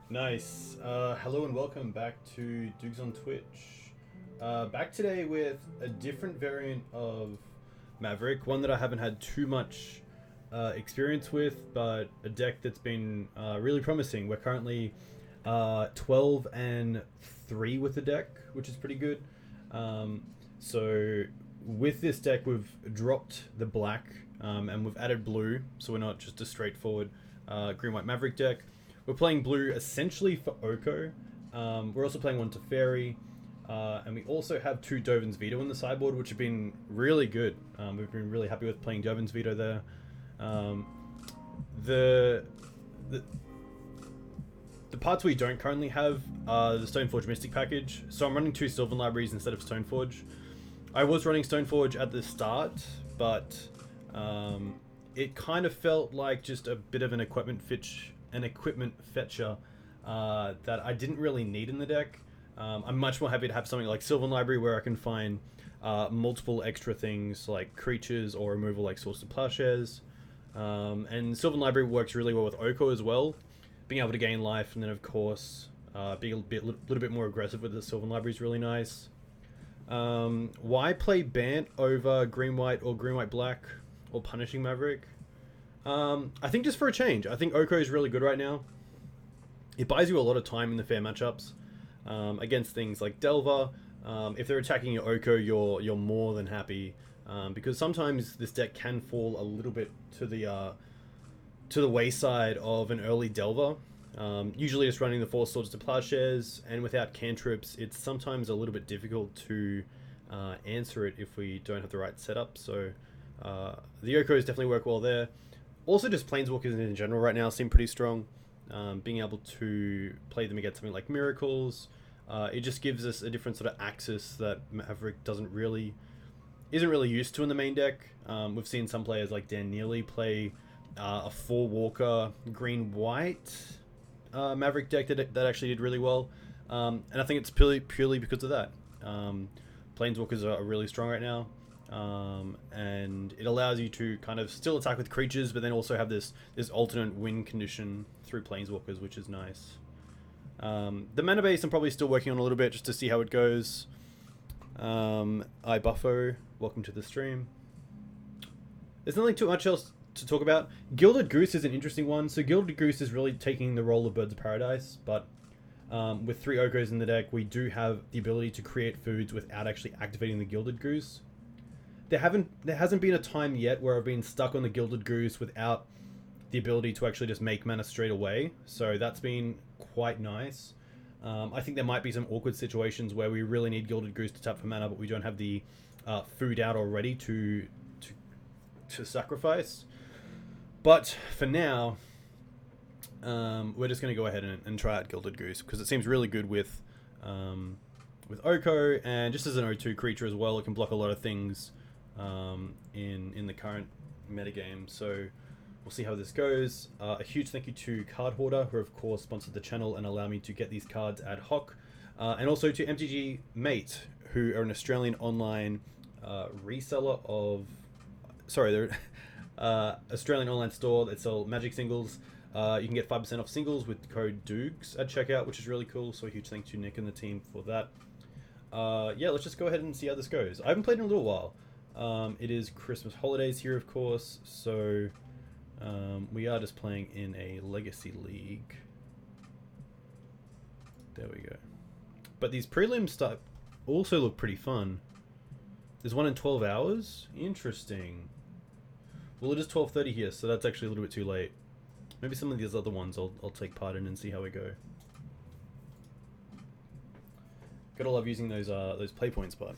Nice. Hello and welcome back to Dugs on Twitch. Back today with a different variant of Maverick, one that I haven't had too much experience with, but a deck that's been really promising. We're currently 12 and 3 with the deck, which is pretty good. So with this deck, we've dropped the black and we've added blue, so we're not just a straightforward green-white Maverick deck. We're playing blue essentially for Oko. We're also playing one Teferi. And we also have two Dovin's Veto in the sideboard, which have been really good. We've been really happy with playing Dovin's Veto there. The parts we don't currently have are the Stoneforge Mystic package. So I'm running two Sylvan Libraries instead of Stoneforge. I was running Stoneforge at the start, but it kind of felt like just a bit of an equipment fetcher that I didn't really need in the deck. I'm much more happy to have something like Sylvan Library where I can find multiple extra things like creatures or removal like Source of Plowshares. And Sylvan Library works really well with Oko as well, being able to gain life, and then of course being a little bit more aggressive with the Sylvan Library is really nice. Why play BANT over green-white or green-white-black or Punishing Maverick? I think just for a change. I think Oko is really good right now. It buys you a lot of time in the fair matchups against things like Delver. If they're attacking your Oko, you're more than happy because sometimes this deck can fall a little bit to the wayside of an early Delver. Usually just running the Four Swords to Plowshares, and without cantrips, it's sometimes a little bit difficult to answer it if we don't have the right setup. So the Okos definitely work well there. Also, just Planeswalkers in general right now seem pretty strong. Being able to play them against something like Miracles, it just gives us a different sort of axis that Maverick isn't really used to in the main deck. We've seen some players like Dan Neely play a 4-walker green-white Maverick deck that actually did really well, and I think it's purely because of that. Planeswalkers are really strong right now. And it allows you to kind of still attack with creatures, but then also have this alternate win condition through Planeswalkers, which is nice. The mana base I'm probably still working on a little bit just to see how it goes. Buffo, welcome to the stream. There's nothing too much else to talk about. Gilded Goose is an interesting one. So Gilded Goose is really taking the role of Birds of Paradise, but with 3 Okos in the deck, we do have the ability to create foods without actually activating the Gilded Goose. There hasn't been a time yet where I've been stuck on the Gilded Goose without the ability to actually just make mana straight away. So that's been quite nice. I think there might be some awkward situations where we really need Gilded Goose to tap for mana, but we don't have the food out already to sacrifice. But for now, we're just going to go ahead and try out Gilded Goose because it seems really good with Oko, and just as an O2 creature as well, it can block a lot of things in the current metagame. So we'll see how this goes. A huge thank you to Card Hoarder, who of course sponsored the channel and allow me to get these cards ad hoc, and also to MTG Mate, who are an Australian online reseller of they're Australian online store that sell Magic singles. You can get 5% off singles with code DUGS at checkout, which is really cool. So a huge thank you to Nick and the team for that. Yeah, let's just go ahead and see how this goes. I haven't played in a little while. It is Christmas holidays here, of course, so we are just playing in a Legacy League. There we go. But these prelims stuff also look pretty fun. There's one in 12 hours? Interesting. Well, it is 12:30 here, so that's actually a little bit too late. Maybe some of these other ones I'll take part in and see how we go. Gotta love using those play points, but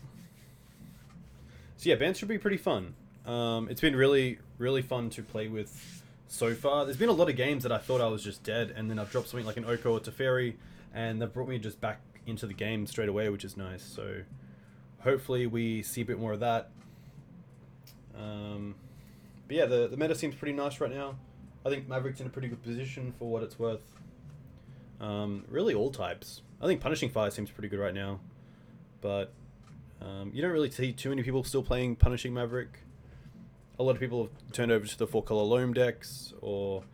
so yeah, BANT should be pretty fun. It's been really fun to play with so far. There's been a lot of games that I thought I was just dead, and then I've dropped something like an Oko or Teferi, and they've brought me just back into the game straight away, which is nice. So hopefully we see a bit more of that. But yeah, the meta seems pretty nice right now. I think Maverick's in a pretty good position for what it's worth. Really all types. I think Punishing Fire seems pretty good right now, but you don't really see too many people still playing Punishing Maverick. A lot of people have turned over to the 4-color Loam decks, or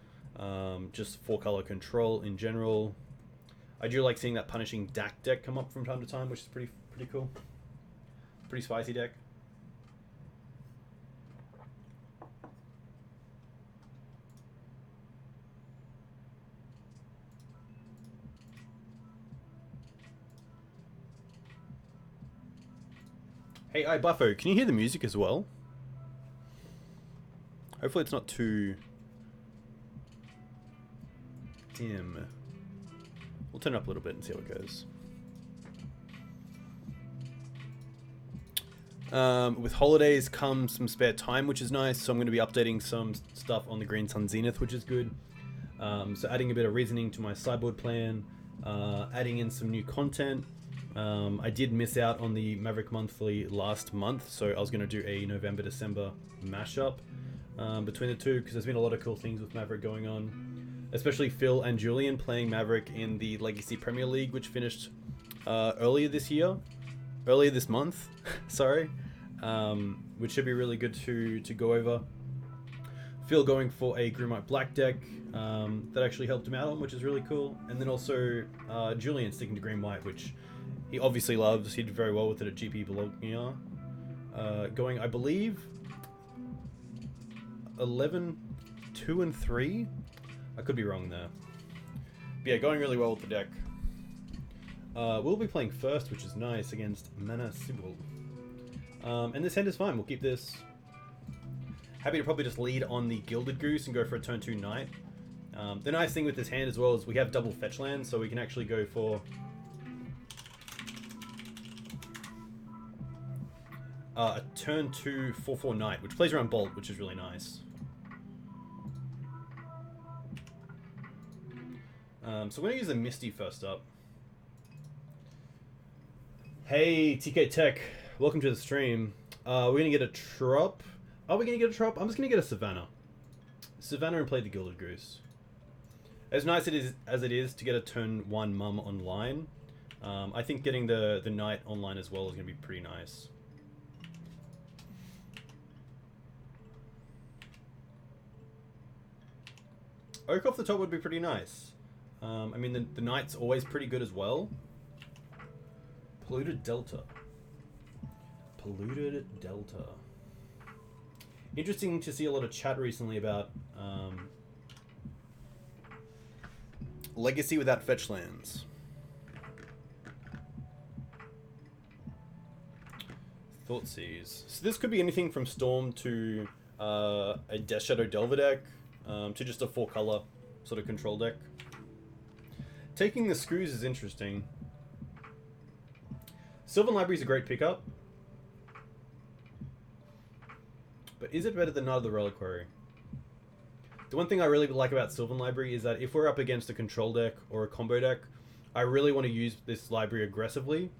just 4-color control in general. I do like seeing that Punishing Dak deck come up from time to time, which is pretty cool. Pretty spicy deck. Hey, Buffo, can you hear the music as well? Hopefully it's not too dim. We'll turn it up a little bit and see how it goes. With holidays comes some spare time, which is nice, so I'm going to be updating some stuff on the Green Sun Zenith, which is good. So adding a bit of reasoning to my sideboard plan, adding in some new content. I did miss out on the Maverick Monthly last month, so I was going to do a November-December mashup between the two, because there's been a lot of cool things with Maverick going on. Especially Phil and Julian playing Maverick in the Legacy Premier League, which finished earlier this month, sorry, which should be really good to go over. Phil going for a Green White Black deck that actually helped him out on, which is really cool. And then also Julian sticking to Green White, which he obviously loves. He did very well with it at GP Bologna. Going, I believe, 11, 2, and 3. I could be wrong there. But yeah, going really well with the deck. We'll be playing first, which is nice, against Mana Sybil. And this hand is fine. We'll keep this. Happy to probably just lead on the Gilded Goose and go for a turn 2 Knight. The nice thing with this hand as well is we have double fetch lands, so we can actually go for a turn 2 4/4 Knight, which plays around Bolt, which is really nice. So we're going to use the Misty first up. Hey, TK Tech, welcome to the stream. We're going to get a Trop. Are we going to get a Trop? I'm just going to get a Savannah. Savannah and play the Gilded Goose. As nice as it is to get a turn 1 Mum online, I think getting the Knight online as well is going to be pretty nice. Oak off the top would be pretty nice. I mean, the Knight's always pretty good as well. Polluted Delta. Polluted Delta. Interesting to see a lot of chat recently about Legacy without fetch lands. Thoughtseize. So this could be anything from Storm to a Death Shadow Delver deck, to just a 4-color sort of control deck. Taking the Screws is interesting. Sylvan Library is a great pickup. But is it better than Knight of the Reliquary? The one thing I really like about Sylvan Library is that if we're up against a control deck or a combo deck, I really want to use this library aggressively.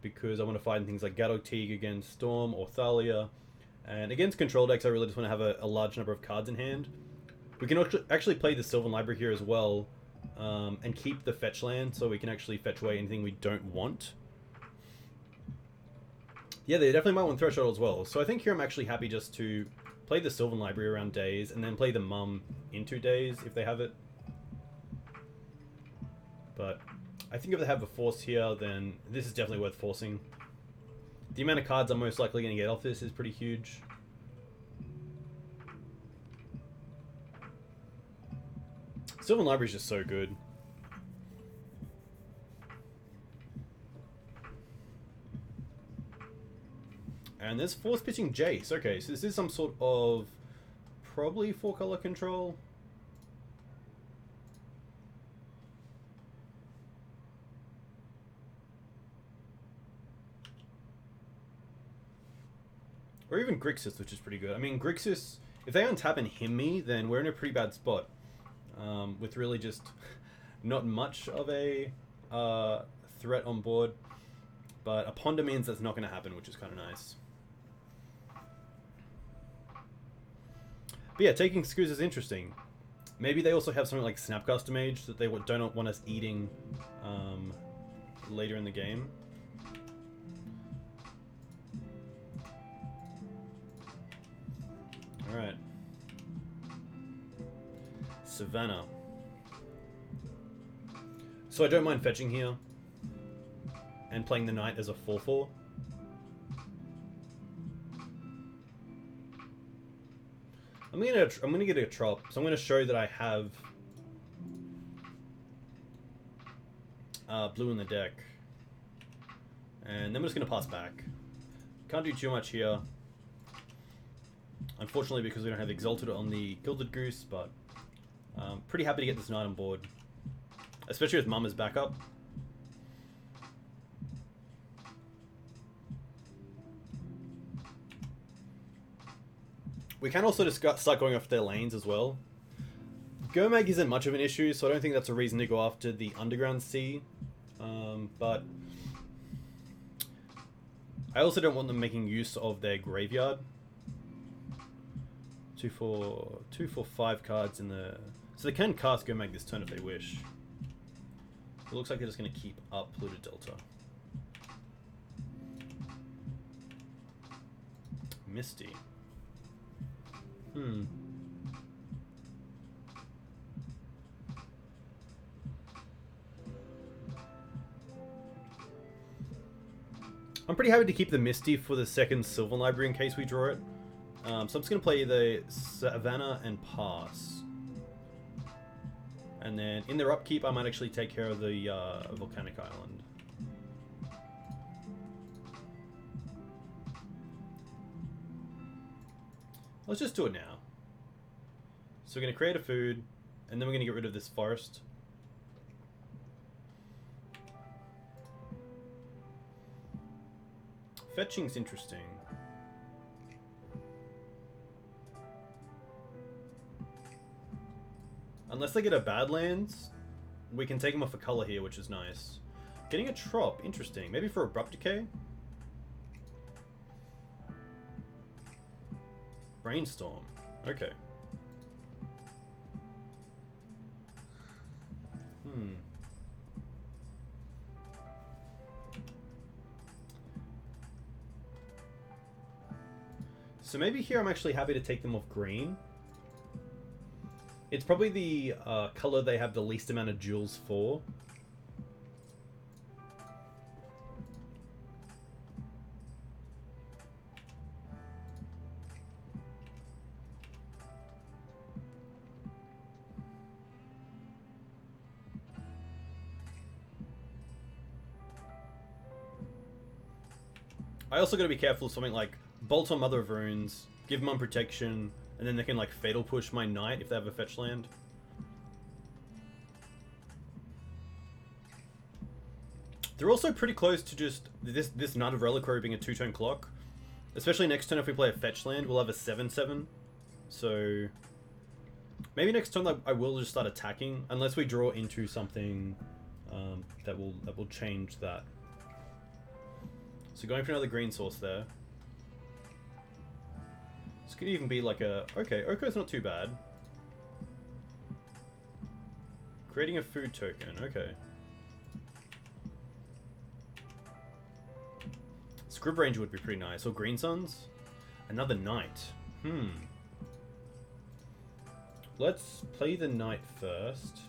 Because I want to find things like Gaddock Teeg against Storm or Thalia. And against control decks, I really just want to have a large number of cards in hand. We can actually play the Sylvan Library here as well, and keep the fetch land, so we can actually fetch away anything we don't want. Yeah, they definitely might want Threshold as well. So I think here I'm actually happy just to play the Sylvan Library around days, and then play the Mum into days if they have it. But I think if they have a Force here, then this is definitely worth forcing. The amount of cards I'm most likely going to get off this is pretty huge. Sylvan Library is just so good. And there's Force Pitching Jace. Okay, so this is some sort of probably 4-color control. Or even Grixis, which is pretty good. I mean, Grixis, if they untap and him me, then we're in a pretty bad spot. With really just not much of a threat on board. But a Ponder means that's not going to happen, which is kind of nice. But yeah, taking Screws is interesting. Maybe they also have something like Snapcaster Mage that they don't want us eating later in the game. Alright. Savannah. So I don't mind fetching here and playing the knight as a 4/4. I'm gonna get a trop, so I'm gonna show that I have blue in the deck, and then I'm just gonna pass back. Can't do too much here, unfortunately, because we don't have Exalted on the Gilded Goose, but pretty happy to get this knight on board, especially with Mum as backup. We can also just start going after their lanes as well. Gomag isn't much of an issue, so I don't think that's a reason to go after the Underground Sea. But I also don't want them making use of their graveyard. 2 for 5 cards in the... So they can cast Gomag this turn if they wish. It looks like they're just going to keep up Polluted Delta. Misty. I'm pretty happy to keep the Misty for the second Sylvan Library in case we draw it. So I'm just going to play the Savannah and pass. And then in their upkeep, I might actually take care of the Volcanic Island. Let's just do it now. So we're going to create a food, and then we're going to get rid of this forest. Fetching's interesting. Unless they get a Badlands, we can take them off a color here, which is nice. Getting a trop, interesting. Maybe for Abrupt Decay? Brainstorm. Okay. So maybe here I'm actually happy to take them off green. It's probably the color they have the least amount of jewels for. I also gotta be careful of something like Bolt on Mother of Runes, give Mum protection, and then they can like Fatal Push my Knight if they have a fetch land. They're also pretty close to just this Knight of Reliquary being a 2-turn clock. Especially next turn if we play a fetch land, we'll have a 7/7. So maybe next turn I will just start attacking, unless we draw into something that will change that. So going for another green source there. This could even be like a... Okay, Oko's not too bad. Creating a food token, okay. Scryb Ranger would be pretty nice. Or Green Suns. Another Knight. Let's play the Knight first.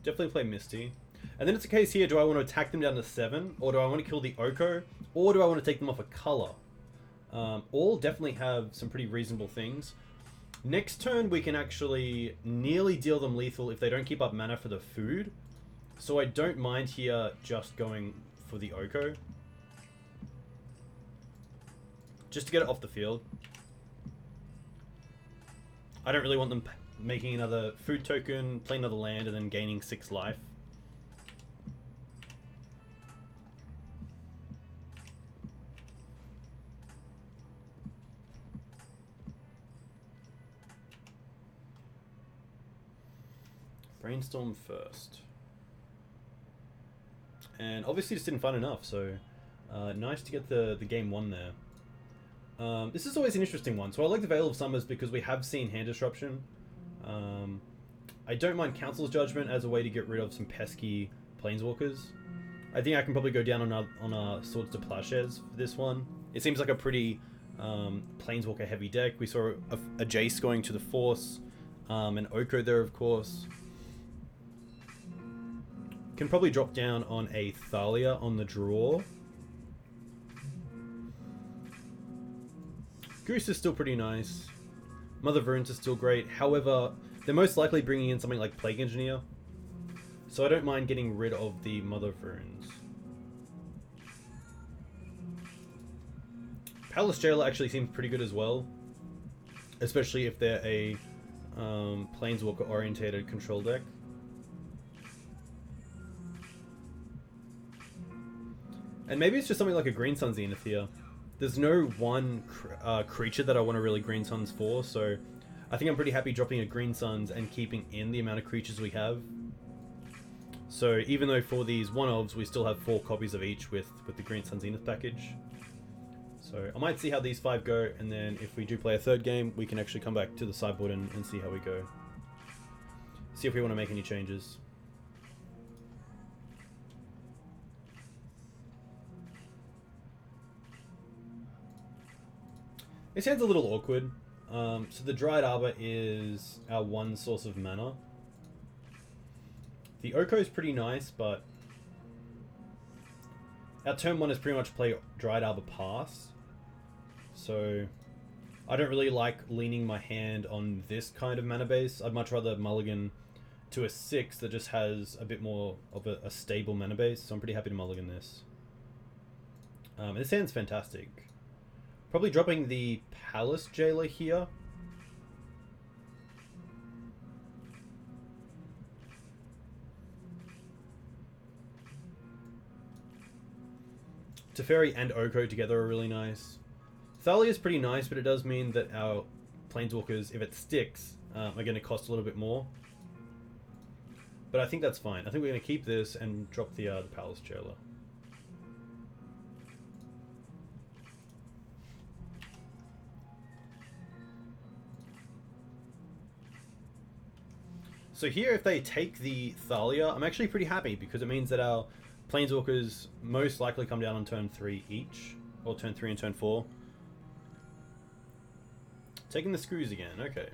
Definitely play Misty. And then it's a case here, do I want to attack them down to 7? Or do I want to kill the Oko? Or do I want to take them off a color? All definitely have some pretty reasonable things. Next turn, we can actually nearly deal them lethal if they don't keep up mana for the food. So I don't mind here just going for the Oko. Just to get it off the field. I don't really want them making another food token, playing another land, and then gaining 6 life. Brainstorm first. And obviously just didn't find enough, so nice to get the game 1 there. This is always an interesting one. So I like the Veil of Summers because we have seen hand disruption. I don't mind Council's Judgment as a way to get rid of some pesky planeswalkers. I think I can probably go down on a Swords to Plowshares for this one. It seems like a pretty planeswalker heavy deck. We saw a Jace going to the Force, an Oko there of course. Can probably drop down on a Thalia on the draw. Goose is still pretty nice. Mother of Runes is still great. However, they're most likely bringing in something like Plague Engineer. So I don't mind getting rid of the Mother of Runes. Palace Jailer actually seems pretty good as well. Especially if they're a Planeswalker orientated control deck. And maybe it's just something like a Green Sun Zenith here. There's no one creature that I want to really Green Suns for, so I think I'm pretty happy dropping a Green Suns and keeping in the amount of creatures we have. So even though for these one-ofs we still have 4 copies of each with the Green Sun Zenith package. So I might see how these 5 go, and then if we do play a third game, we can actually come back to the sideboard and see how we go. See if we want to make any changes. This hand's a little awkward. So the Dryad Arbor is our one source of mana. The Oko is pretty nice, but our turn 1 is pretty much play Dryad Arbor pass. So I don't really like leaning my hand on this kind of mana base. I'd much rather mulligan to a 6 that just has a bit more of a stable mana base. So I'm pretty happy to mulligan this. This hand's fantastic. Probably dropping the Palace Jailer here. Teferi and Oko together are really nice. Thalia is pretty nice, but it does mean that our Planeswalkers, if it sticks, are going to cost a little bit more. But I think that's fine. I think we're going to keep this and drop the Palace Jailer. So here, if they take the Thalia, I'm actually pretty happy because it means that our Planeswalkers most likely come down on turn 3 each, or turn 3 and turn 4. Taking the Screws again, okay.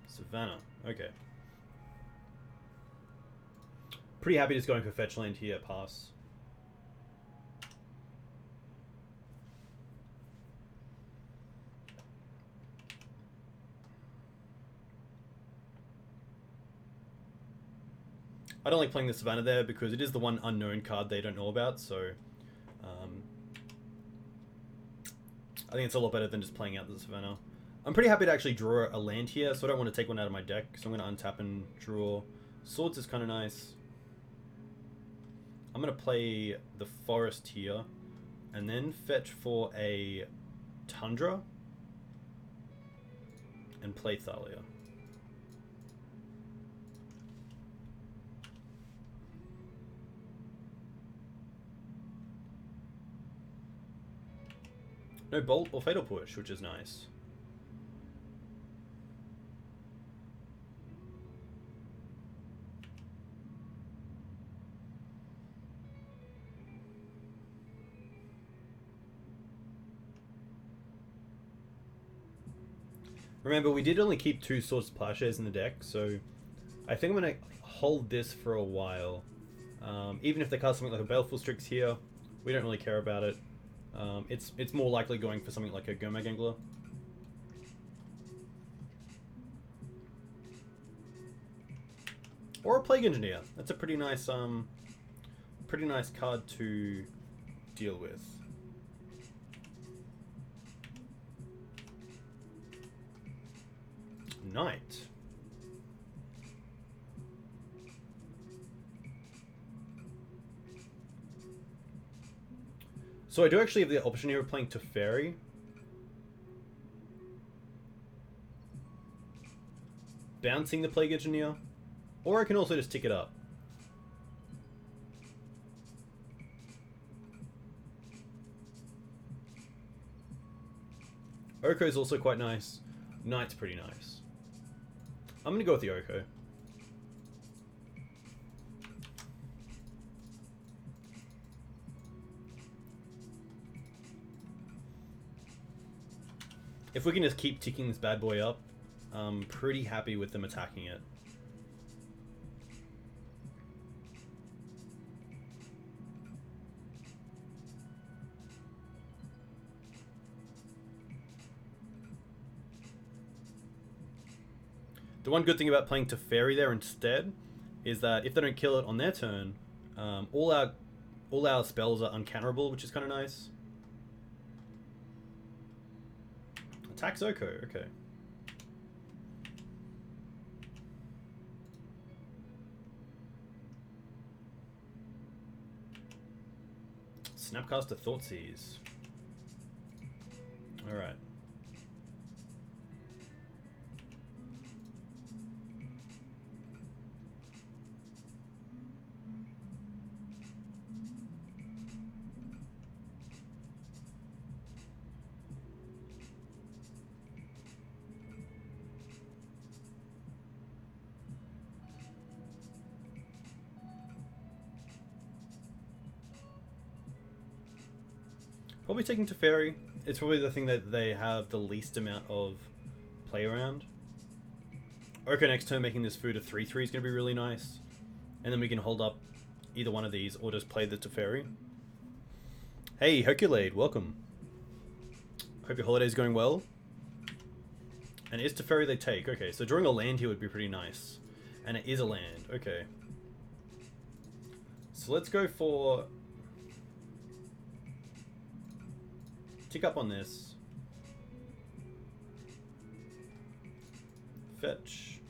Savannah, okay. Pretty happy just going for fetch land here, pass. I don't like playing the Savannah there because it is the one unknown card they don't know about, so I think it's a lot better than just playing out the Savannah. I'm pretty happy to actually draw a land here, so I don't want to take one out of my deck, so I'm going to untap and draw. Swords is kind of nice. I'm going to play the Forest here, and then fetch for a Tundra, and play Thalia. No Bolt or Fatal Push, which is nice. Remember, we did only keep 2 Swords to Plowshares in the deck, so I think I'm going to hold this for a while. Even if they cast something like a Baleful Strix here, we don't really care about it. It's more likely going for something like a Gomag Angler. Or a Plague Engineer. That's a pretty nice card to deal with. Knight. So I do actually have the option here of playing Teferi. Bouncing the Plague Engineer. Or I can also just stick it up. I Oko is also quite nice. Knight's pretty nice. I'm going to go with the Oko. If we can just keep ticking this bad boy up, I'm pretty happy with them attacking it. The one good thing about playing Teferi there instead is that if they don't kill it on their turn, all our spells are uncounterable, which is kind of nice. Attack Oko, okay. Snapcaster Thoughtseize. Alright. Probably taking Teferi. It's probably the thing that they have the least amount of play around. Oko next turn making this food a 3/3 is going to be really nice. And then we can hold up either one of these or just play the Teferi. Hey, Herculade, welcome. Hope your holiday's going well. And is Teferi they take? Okay, so drawing a land here would be pretty nice. And it is a land, okay. So let's go for... tick up on this. Fetch.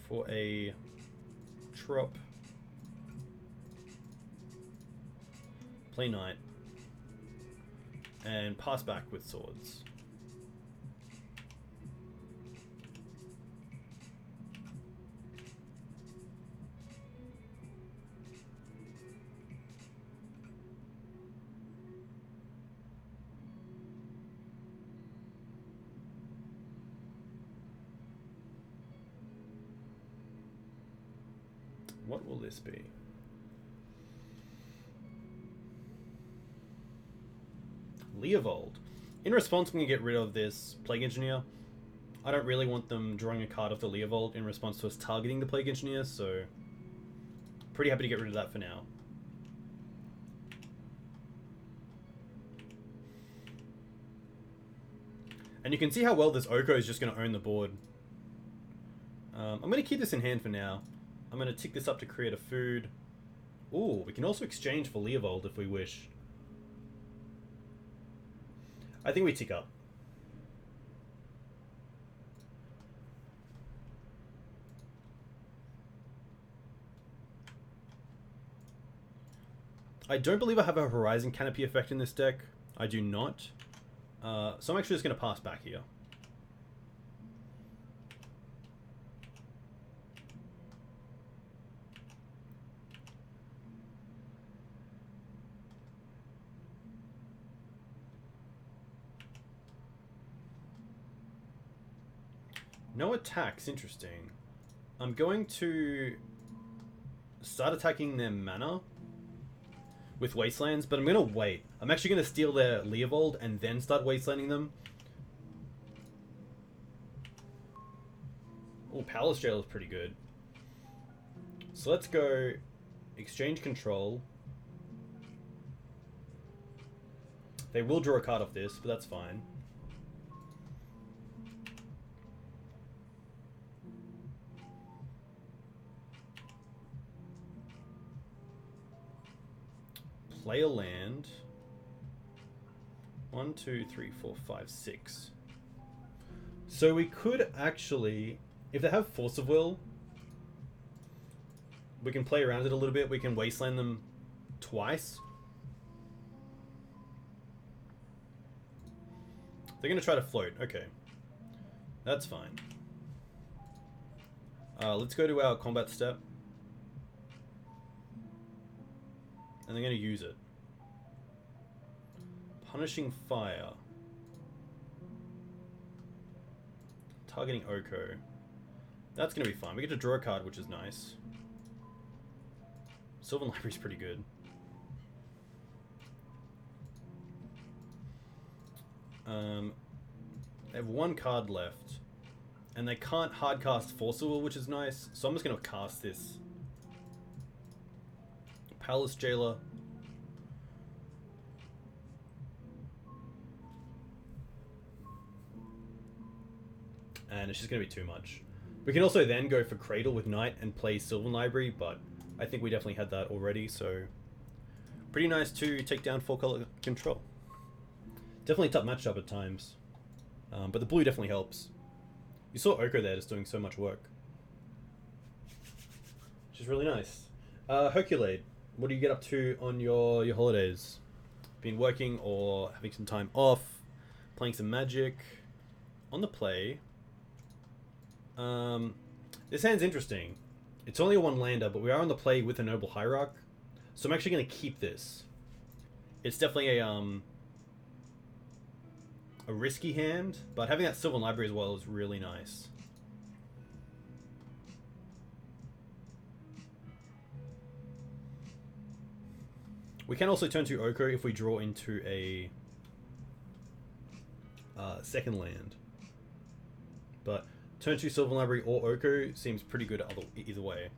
For a trop. Play knight. And pass back with swords. What will this be? Leovold. In response, I'm going to get rid of this Plague Engineer. I don't really want them drawing a card off the Leovold in response to us targeting the Plague Engineer, so pretty happy to get rid of that for now. And you can see how well this Oko is just going to own the board. I'm going to keep this in hand for now. I'm going to tick this up to create a food. Ooh, we can also exchange for Leovold if we wish. I think we tick up. I don't believe I have a Horizon Canopy effect in this deck. I do not. So I'm actually just going to pass back here. No attacks, interesting. I'm going to start attacking their mana with Wastelands, but I'm going to wait. I'm actually going to steal their Leovold and then start Wastelanding them. Oh, Palace Jail is pretty good. So let's go exchange control. They will draw a card off this, but that's fine. Play a land. 1, 2, 3, 4, 5, 6. So we could actually, if they have Force of Will, we can play around it a little bit. We can Wasteland them twice. They're going to try to float. Okay. That's fine. Let's go to our combat step. And they're going to use it. Punishing Fire. targeting Oko. That's going to be fun. We get to draw a card, which is nice. Sylvan Library's pretty good. They have one card left. And they can't hardcast Force Will, which is nice. So I'm just going to cast this. Palace Jailer. And it's just going to be too much. We can also then go for Cradle with Knight and play Sylvan Library, but I think we definitely had that already, so pretty nice to take down 4-color control. Definitely a tough matchup at times, but the blue definitely helps. You saw Oko there just doing so much work, which is really nice. Herculade, what do you get up to on your holidays? Been working or having some time off, playing some Magic? On the play, this hand's interesting. It's only a 1-lander, but we are on the play with a Noble Hierarch, so I'm actually going to keep this. It's definitely a risky hand, but having that Sylvan Library as well is really nice. We can also turn to Oko if we draw into a second land. But turn 2 Sylvan Library or Oko seems pretty good either way.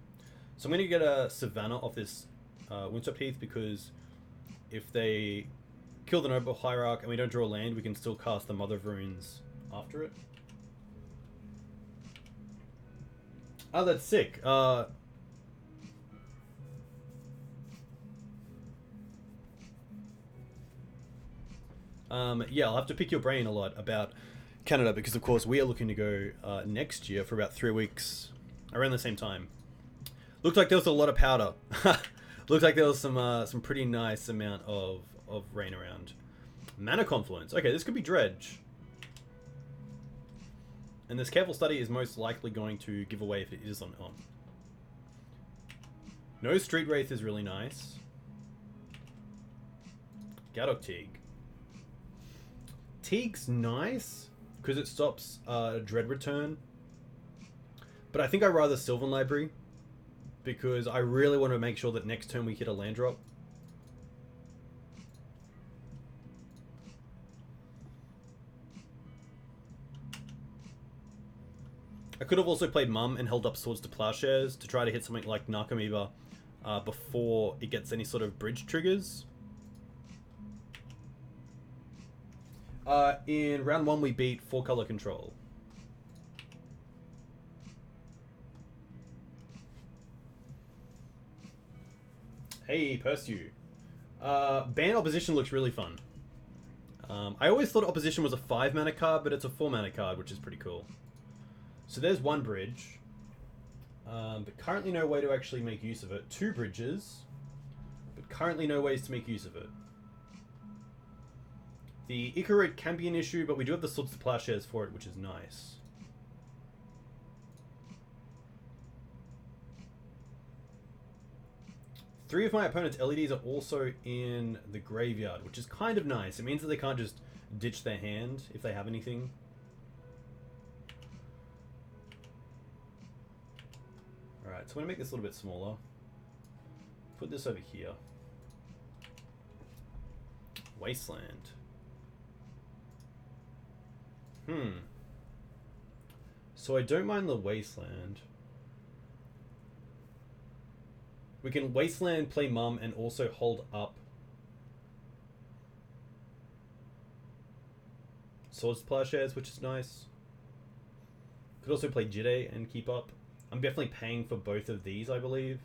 So I'm going to get a Savannah off this Windswept Heath, because if they kill the Noble Hierarch and we don't draw a land, we can still cast the Mother of Runes after it. Oh, that's sick. Yeah, I'll have to pick your brain a lot about Canada, because of course we are looking to go next year for about 3 weeks around the same time. Looked like there was a lot of powder. Looked like there was some pretty nice amount of rain around. Mana Confluence. Okay, this could be Dredge. And this Careful Study is most likely going to give away if it is on. No Street Wraith is really nice. Gaddock Teeg. Teeg's nice because it stops Dread Return. But I think I'd rather Sylvan Library, because I really want to make sure that next turn we hit a land drop. I could have also played Mum and held up Swords to Plowshares to try to hit something like Narcomoeba before it gets any sort of bridge triggers. In round 1 we beat 4-color control. Hey, Pursue. Ban Opposition looks really fun. I always thought Opposition was a 5-mana card, but it's a 4-mana card, which is pretty cool. So there's one bridge, but currently no way to actually make use of it. 2 bridges, but currently no ways to make use of it. The Icarid can be an issue, but we do have the Swords to Plowshares for it, which is nice. Three of my opponent's LEDs are also in the graveyard, which is kind of nice. It means that they can't just ditch their hand if they have anything. Alright, so I'm going to make this a little bit smaller. Put this over here. Wasteland. So I don't mind the Wasteland. We can Wasteland, play Mum, and also hold up Swords to Plowshares, which is nice. Could also play Jitte and keep up. I'm definitely paying for both of these, I believe.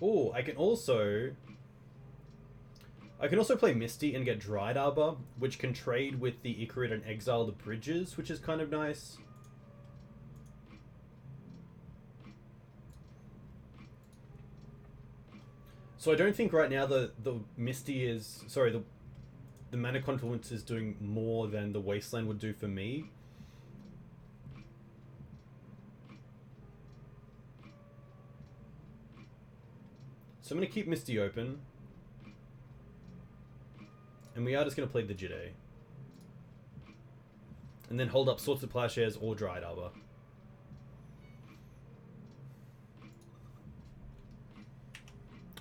Oh, I can also play Misty and get Dryad Arbor, which can trade with the Icarid and exile the bridges, which is kind of nice. So I don't think right now the Misty is... Sorry, the Mana Confluence is doing more than the Wasteland would do for me. So I'm going to keep Misty open. And we are just going to play the Jitte. And then hold up Swords to Plowshares or Dryad Arbor.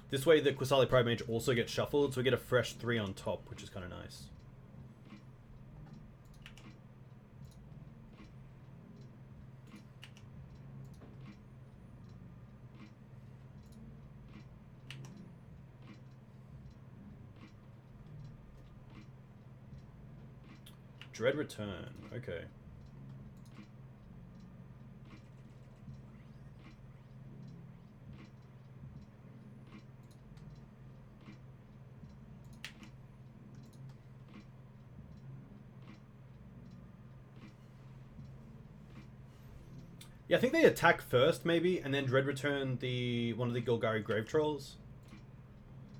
This way the Qasali Pridemage also gets shuffled, so we get a fresh 3 on top, which is kind of nice. Dread Return, okay. Yeah, I think they attack first, maybe, and then Dread Return one of the Golgari Grave Trolls.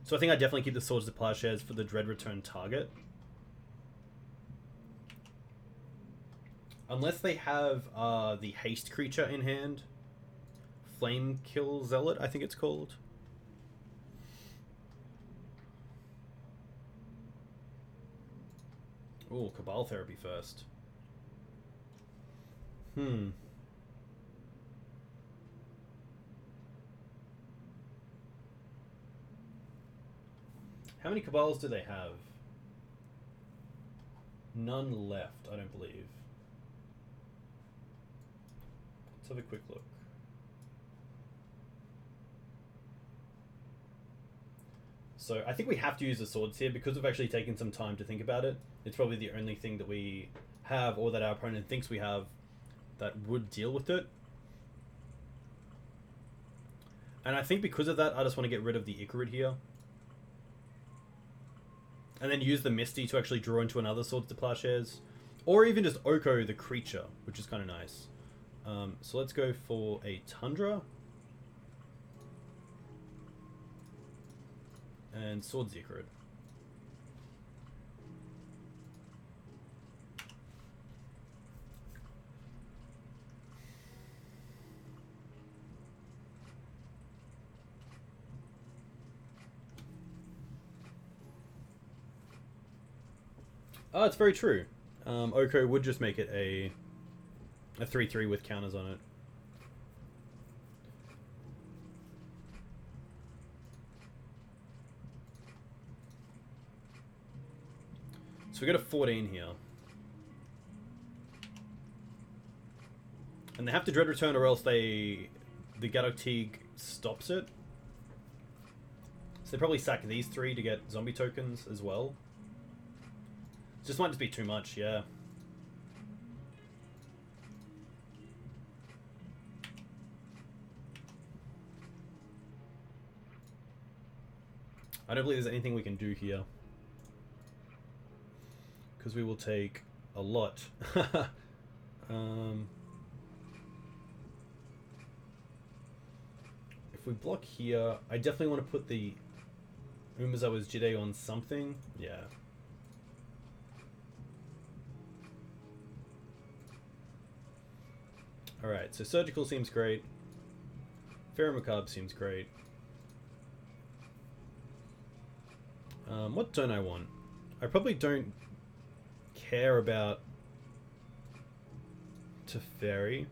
So I think I definitely keep the Swords to Plowshares for the Dread Return target. Unless they have the haste creature in hand. Flame Kill Zealot, I think it's called. Ooh, Cabal Therapy first. How many Cabals do they have? None left, I don't believe. Let's have a quick look. So I think we have to use the swords here because we've actually taken some time to think about it. It's probably the only thing that we have or that our opponent thinks we have that would deal with it. And I think because of that, I just want to get rid of the Icarid here. And then use the Misty to actually draw into another Swords to Plowshares. Or even just Oko the creature, which is kind of nice. So let's go for a Tundra. And Swords Icarid. Oh, it's very true. Oko would just make it a 3/3 with counters on it. So we got a 14 here. And they have to Dread Return or else the Gaddock Teeg stops it. So they probably sack these 3 to get zombie tokens as well. This might just be too much, yeah. I don't believe there's anything we can do here. Because we will take a lot. If we block here, I definitely want to put the Umezawa's Jitte on something. Yeah. Alright, so Surgical seems great. Faerie Macabre seems great. What don't I want? I probably don't care about Teferi.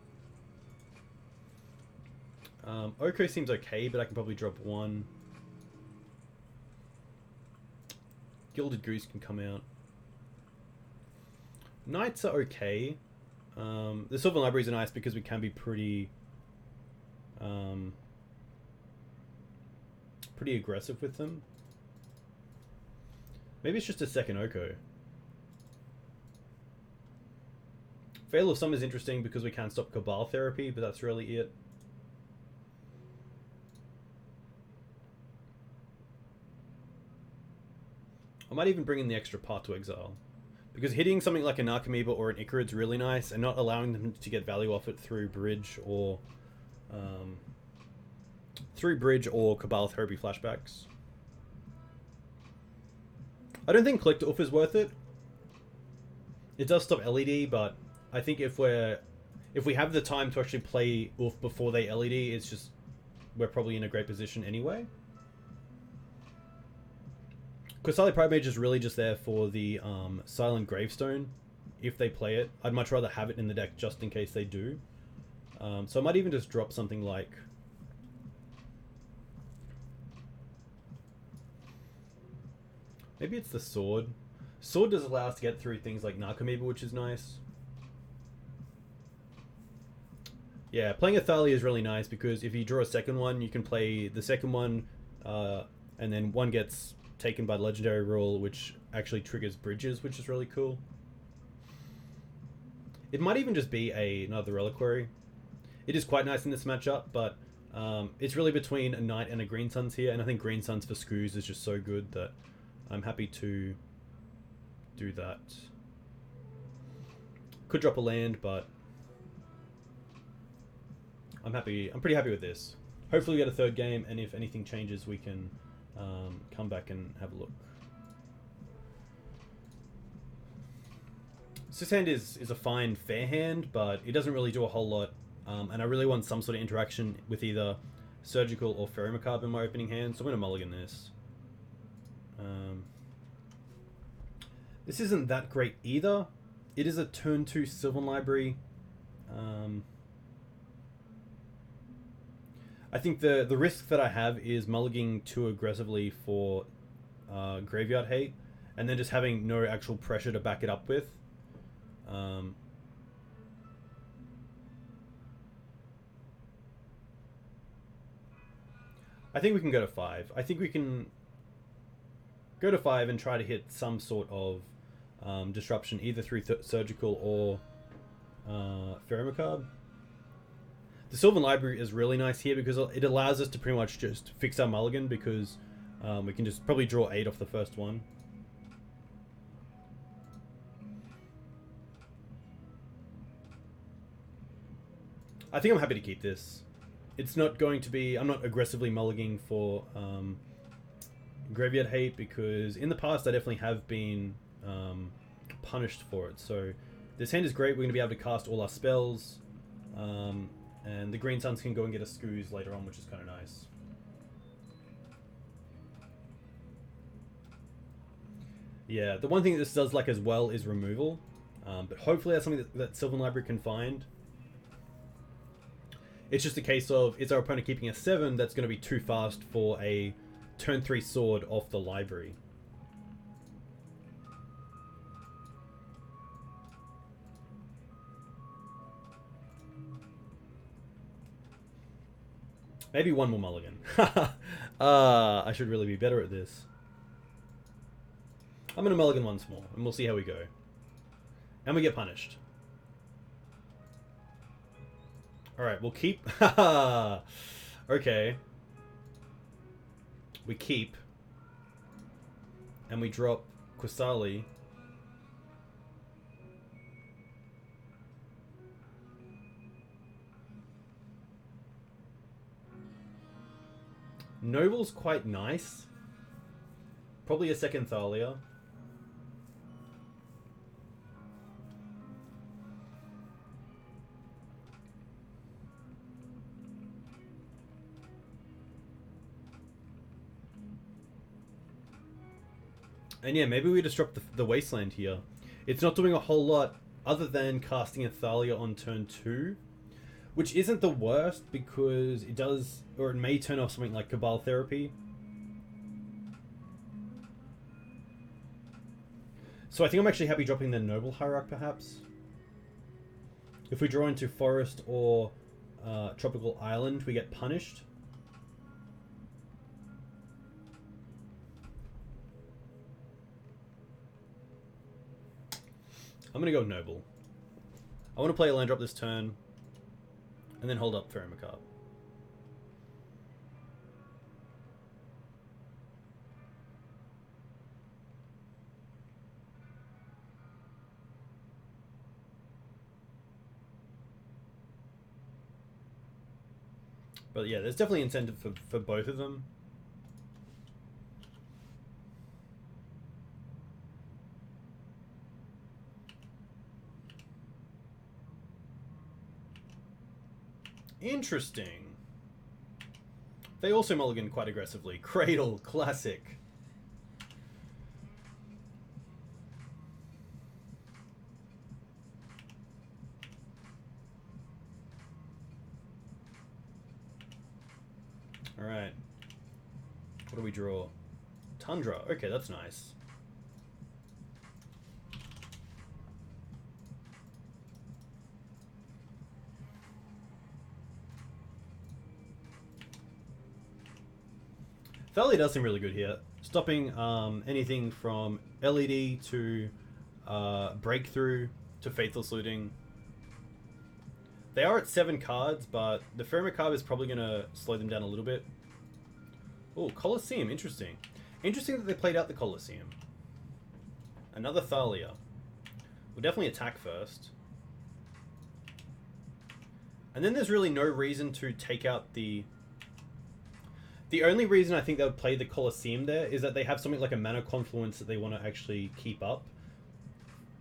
Oko seems okay, but I can probably drop 1. Gilded Goose can come out. Knights are okay. The Sylvan Libraries are nice because we can be pretty aggressive with them. Maybe it's just a second Oko. Veil of Summer is interesting because we can't stop Cabal Therapy, but that's really it. I might even bring in the extra Path to Exile. Because hitting something like an Narcomoeba or an Icarid is really nice, and not allowing them to get value off it through Bridge or Cabal Therapy flashbacks. I don't think Collector Ouphe is worth it. It does stop LED, but I think if we have the time to actually play Ouphe before they LED, it's just we're probably in a great position anyway. Qasali Pridemage is really just there for the Silent Gravestone. If they play it, I'd much rather have it in the deck just in case they do. So I might even just drop something like... maybe it's the Sword. Sword does allow us to get through things like Narcomoeba, which is nice. Yeah, playing a Thalia is really nice because if you draw a second one, you can play the second one, and then one gets taken by the Legendary rule, which actually triggers bridges, which is really cool. It might even just be another Reliquary. It is quite nice in this matchup, but it's really between a Knight and a Green Suns here, and I think Green Suns for Skoos is just so good that I'm happy to do that. Could drop a land, but I'm pretty happy with this. Hopefully we get a third game, and if anything changes, we can come back and have a look. This hand is a fine, fair hand, but it doesn't really do a whole lot. And I really want some sort of interaction with either Surgical or Faerie Macabre in my opening hand, so I'm going to mulligan this. This isn't that great either. It is a turn 2 Sylvan Library. I think the risk that I have is mulliganing too aggressively for Graveyard Hate, and then just having no actual pressure to back it up with. I think we can go to 5. I think we can go to 5 and try to hit some sort of disruption, either through Surgical or Faerie Macabre. The Sylvan Library is really nice here because it allows us to pretty much just fix our mulligan, because we can just probably draw 8 off the first one. I think I'm happy to keep this. It's not going to be... I'm not aggressively mulliganing for Graveyard Hate, because in the past I definitely have been punished for it. So this hand is great. We're going to be able to cast all our spells. And the Green Suns can go and get a Skoos later on, which is kind of nice. Yeah, the one thing that this does like as well is removal. But hopefully that's something that Sylvan Library can find. It's just a case of, is our opponent keeping a 7 that's going to be too fast for a turn 3 sword off the library? Maybe one more mulligan. I should really be better at this. I'm going to mulligan once more, and we'll see how we go. And we get punished. Alright, we'll keep... Okay. We keep. And we drop Qasali. Noble's quite nice. Probably a second Thalia. And yeah, maybe we just drop the Wasteland here. It's not doing a whole lot other than casting a Thalia on turn 2. Which isn't the worst, because it does, or it may turn off something like Cabal Therapy. So I think I'm actually happy dropping the Noble Hierarch, perhaps. If we draw into Forest or Tropical Island, we get punished. I'm going to go Noble. I want to play a land drop this turn, and then hold up Faerie Macabre. But yeah, there's definitely incentive for both of them. Interesting. They also mulligan quite aggressively. Cradle, classic. Alright. What do we draw? Tundra. Okay, that's nice. Thalia does seem really good here. Stopping anything from LED to Breakthrough to Faithless Looting. They are at 7 cards, but the Faerie Macabre is probably going to slow them down a little bit. Oh, Colosseum, interesting. Interesting that they played out the Colosseum. Another Thalia. We'll definitely attack first. And then there's really no reason to take out the... The only reason I think they would play the Colosseum there is that they have something like a mana confluence that they want to actually keep up.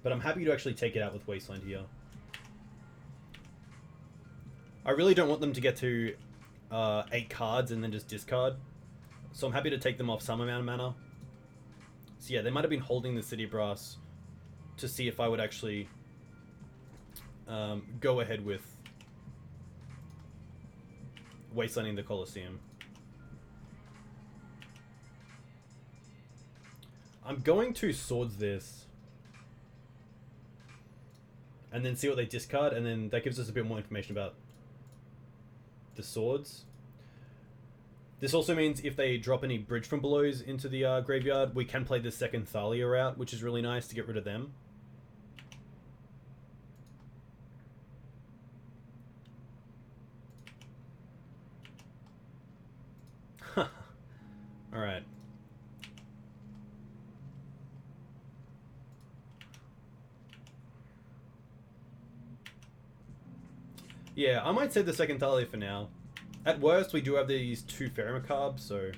But I'm happy to actually take it out with Wasteland here. I really don't want them to get to 8 cards and then just discard. So I'm happy to take them off some amount of mana. So yeah, they might have been holding the City Brass to see if I would actually go ahead with Wastelanding the Colosseum. I'm going to Swords this. And then see what they discard, and then that gives us a bit more information about the Swords. This also means if they drop any Bridge from Belows into the graveyard, we can play the second Thalia out, which is really nice to get rid of them. Alright. Yeah, I might save the second Thalia for now. At worst, we do have these 2 Faerie Macabres, so...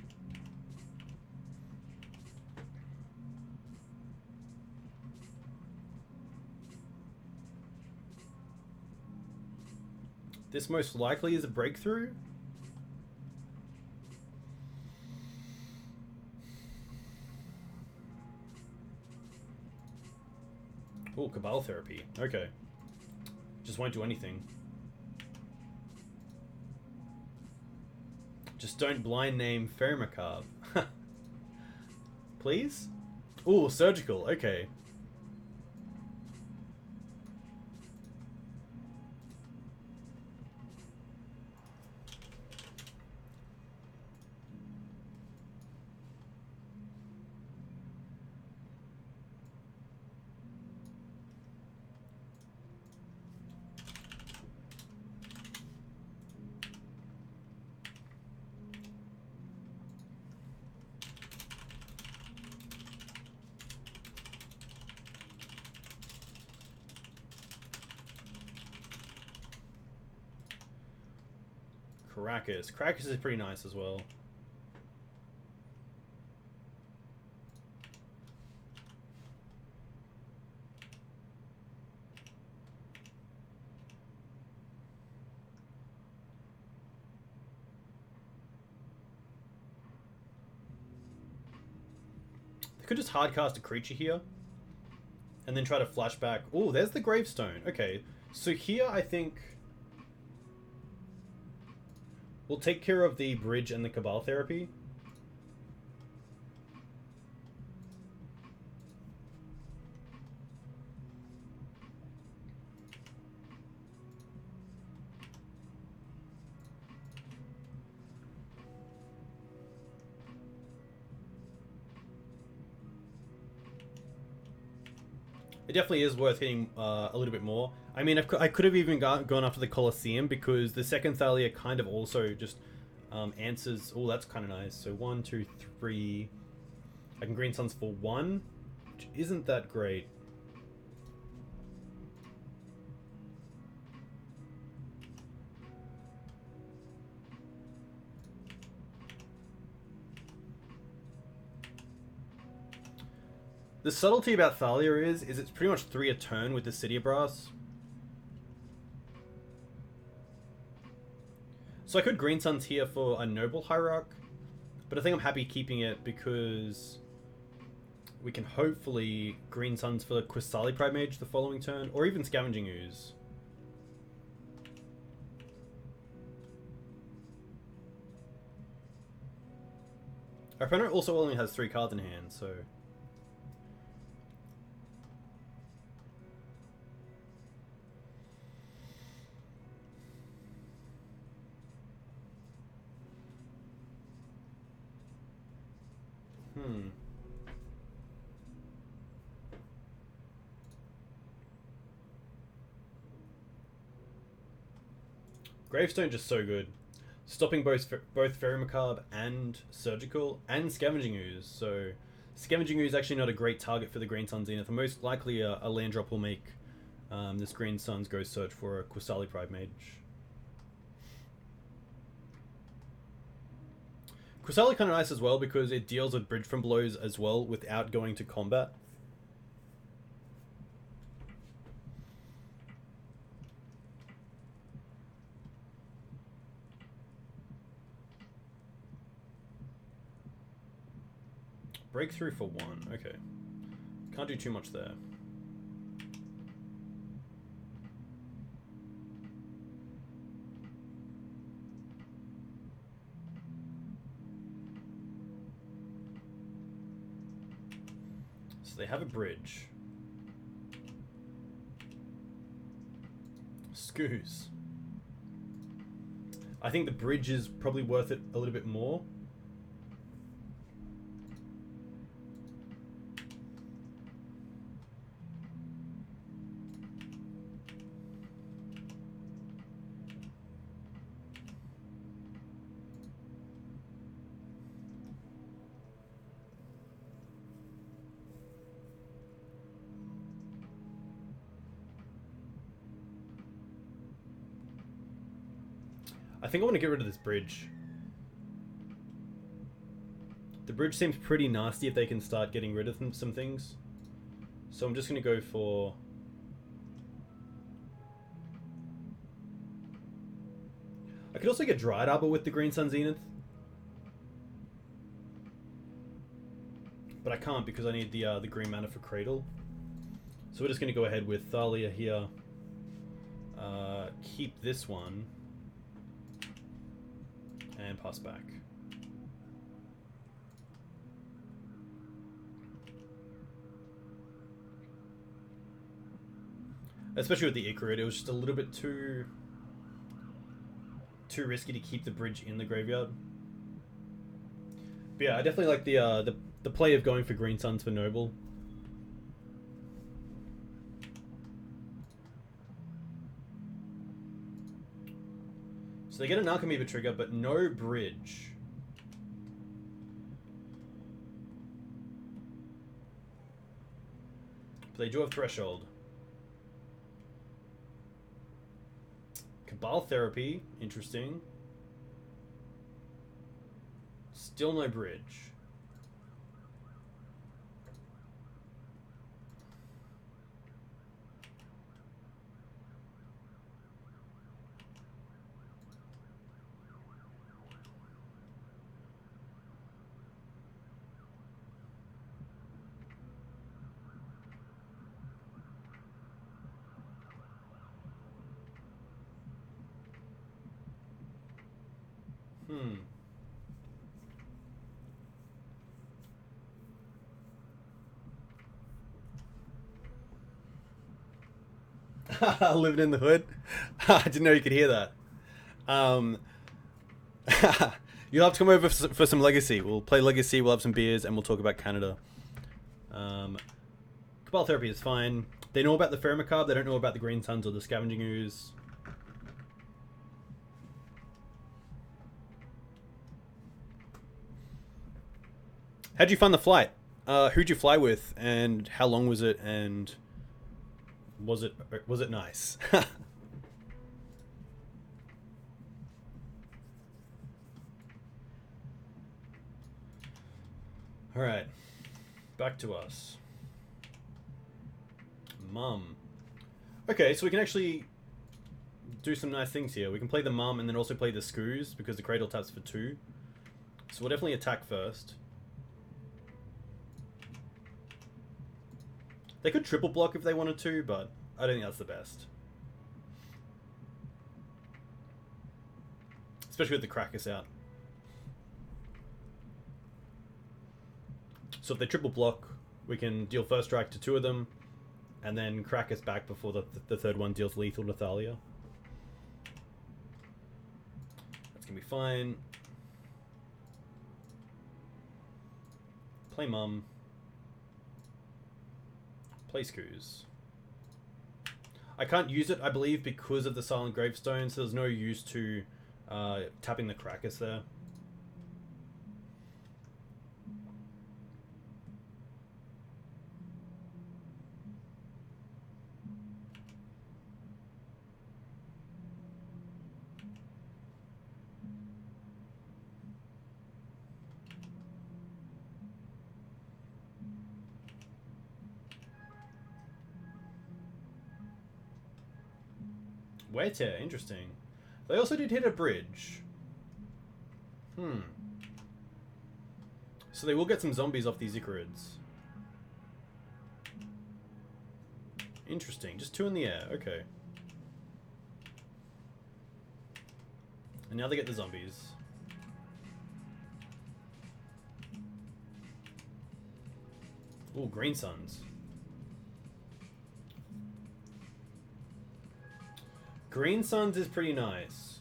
This most likely is a Breakthrough. Oh, Cabal Therapy. Okay. Just won't do anything. Just don't blind name Faerie Macabre. Please? Ooh, Surgical. Okay. Karakas. Karakas is pretty nice as well. They could just hardcast a creature here and then try to flashback. Oh, there's the Gravestone. Okay, so here I think we'll take care of the Bridge and the Cabal Therapy. It definitely is worth hitting a little bit more. I mean, I could have even gone after the Colosseum because the second Thalia kind of also just answers... Oh, that's kind of nice. So 1, 2, 3... I can Green Suns for 1, which isn't that great. The subtlety about Thalia is it's pretty much 3 a turn with the City Brass. So I could Green Suns here for a Noble Hierarch, but I think I'm happy keeping it because we can hopefully Green Suns for the Qasali Pridemage the following turn, or even Scavenging Ooze. Our opponent also only has 3 cards in hand, so... Gravestone just so good. Stopping both Faerie Macabre and Surgical and Scavenging Ooze. So Scavenging Ooze is actually not a great target for the Green Sun Zenith. And most likely a land drop will make this Green Sun's go search for a Qasali Pridemage. Qasali kind of nice as well because it deals with Bridge from Blows as well without going to combat. Breakthrough for 1, okay. Can't do too much there. So they have a bridge. Scoos. I think the bridge is probably worth it a little bit more. I think I want to get rid of this bridge. The bridge seems pretty nasty if they can start getting rid of some things. So I'm just going to go for... I could also get Dryad Arbor with the Green Sun Zenith. But I can't because I need the green mana for Cradle. So we're just going to go ahead with Thalia here. Keep this one. And pass back. Especially with the Icarid, it was just a little bit too risky to keep the bridge in the graveyard. But yeah, I definitely like the play of going for Green Suns for Noble. So they get an Alchemy trigger, but no bridge. But they do have Threshold. Cabal Therapy, interesting. Still no bridge. Living in the hood. I didn't know you could hear that. You'll have to come over for some Legacy. We'll play Legacy, we'll have some beers, and we'll talk about Canada. Cabal Therapy is fine. They know about the Faerie Macabre, they don't know about the Green Suns or the Scavenging Ooze. How'd you find the flight? Who'd you fly with, and how long was it, and was it nice? All right, back to us. Mum. Okay, so we can actually do some nice things here. We can play the Mum and then also play the Scoos because the Cradle taps for 2. So we'll definitely attack first. They could triple block if they wanted to, but I don't think that's the best. Especially with the Karakas out. So if they triple block, we can deal first strike to 2 of them, and then Karakas back before the third one deals lethal to Thalia. That's gonna be fine. Play Mum. Play Scooze. I can't use it, I believe, because of the Silent Gravestone, so there's no use to tapping the Karakas there. Jitte, interesting. They also did hit a bridge. So they will get some zombies off these Icarids. Interesting. Just 2 in the air. Okay. And now they get the zombies. Ooh, Green Suns. Green Suns is pretty nice.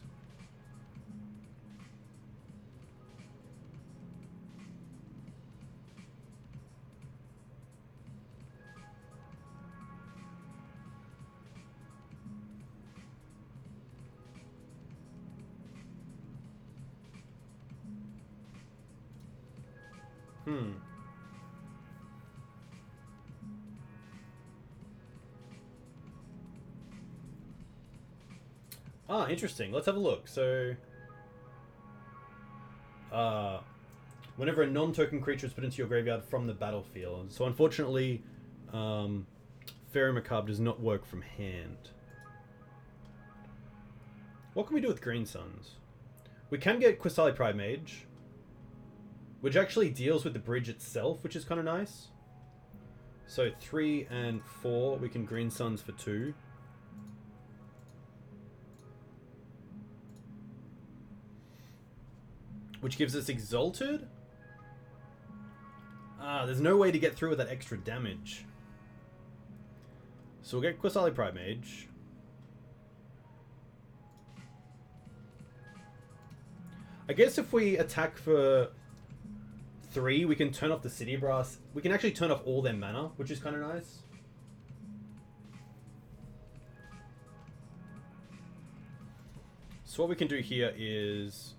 Ah, interesting. Let's have a look. So, whenever a non-token creature is put into your graveyard from the battlefield. So, unfortunately, Faerie Macabre does not work from hand. What can we do with Green Suns? We can get Qasali Pridemage, which actually deals with the bridge itself, which is kind of nice. So, 3 and 4, we can Green Suns for 2. Which gives us Exalted? Ah, there's no way to get through with that extra damage. So we'll get Qasali Pridemage. I guess if we attack for 3, we can turn off the City Brass. We can actually turn off all their mana, which is kind of nice. So what we can do here is...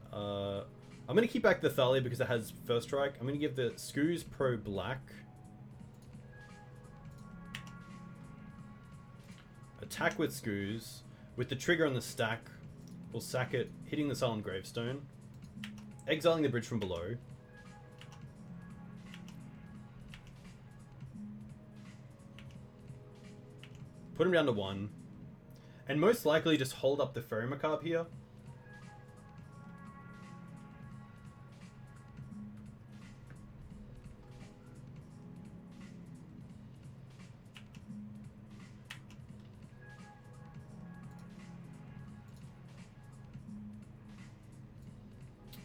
I'm going to keep back the Thalia because it has first strike. I'm going to give the Scooze Pro Black. Attack with Scooze. With the trigger on the stack, we'll sack it, hitting the Silent Gravestone. Exiling the bridge from below. Put him down to 1. And most likely just hold up the Faerie Macabre here.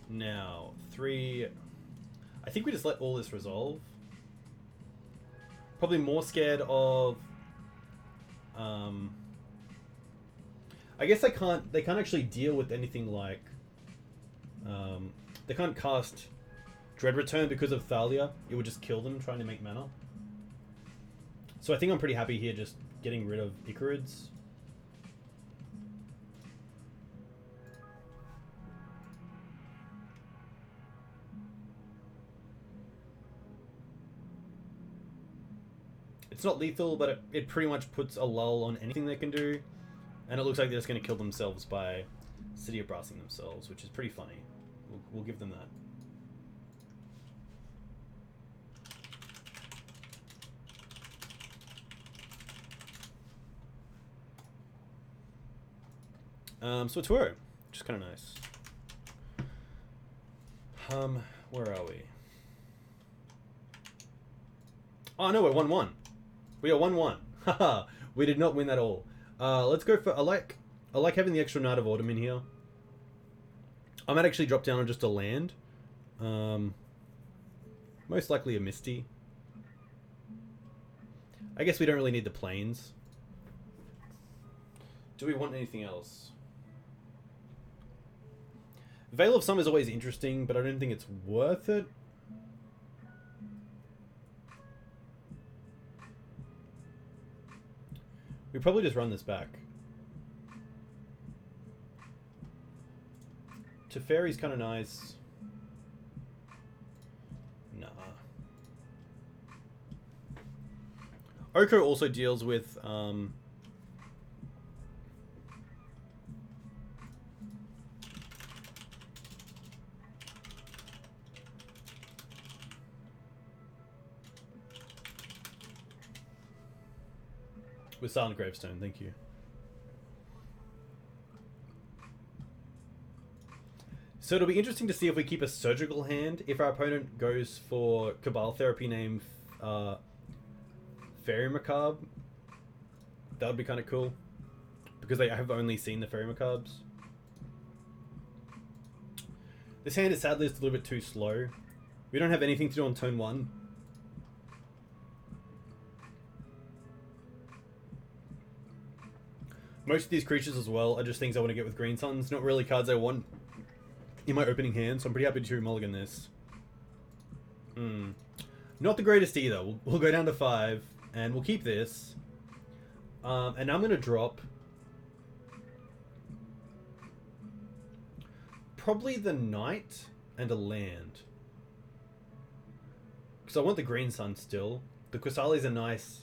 Now, 3... I think we just let all this resolve. Probably more scared of... I guess they can't actually deal with anything like... they can't cast Dread Return because of Thalia. It would just kill them trying to make mana. So I think I'm pretty happy here just getting rid of Icarids. It's not lethal, but it pretty much puts a lull on anything they can do. And it looks like they're just going to kill themselves by City of Brassing themselves, which is pretty funny. We'll give them that. So it's Wero, which is kind of nice. Where are we? Oh no, we're 1-1. We are 1-1. Haha, we did not win that all. Let's go for... I like having the extra Knight of Autumn in here. I might actually drop down on just a land. Most likely a Misty. I guess we don't really need the planes. Do we want anything else? Veil of Summer is always interesting, but I don't think it's worth it. We probably just run this back. Teferi's kind of nice. Nah. Oko also deals with with Silent Gravestone, thank you. So it'll be interesting to see if we keep a surgical hand if our opponent goes for Cabal Therapy name Faerie Macabre. That would be kind of cool, because I have only seen the Faerie Macabres. This hand is sadly just a little bit too slow. We don't have anything to do on turn 1. Most of these creatures as well are just things I want to get with Green Suns, not really cards I want in my opening hand, so I'm pretty happy to mulligan this. Not the greatest either. We'll go down to 5, and we'll keep this. And I'm going to drop probably the Knight and a land. Because I want the Green Sun still. The Qasali is a nice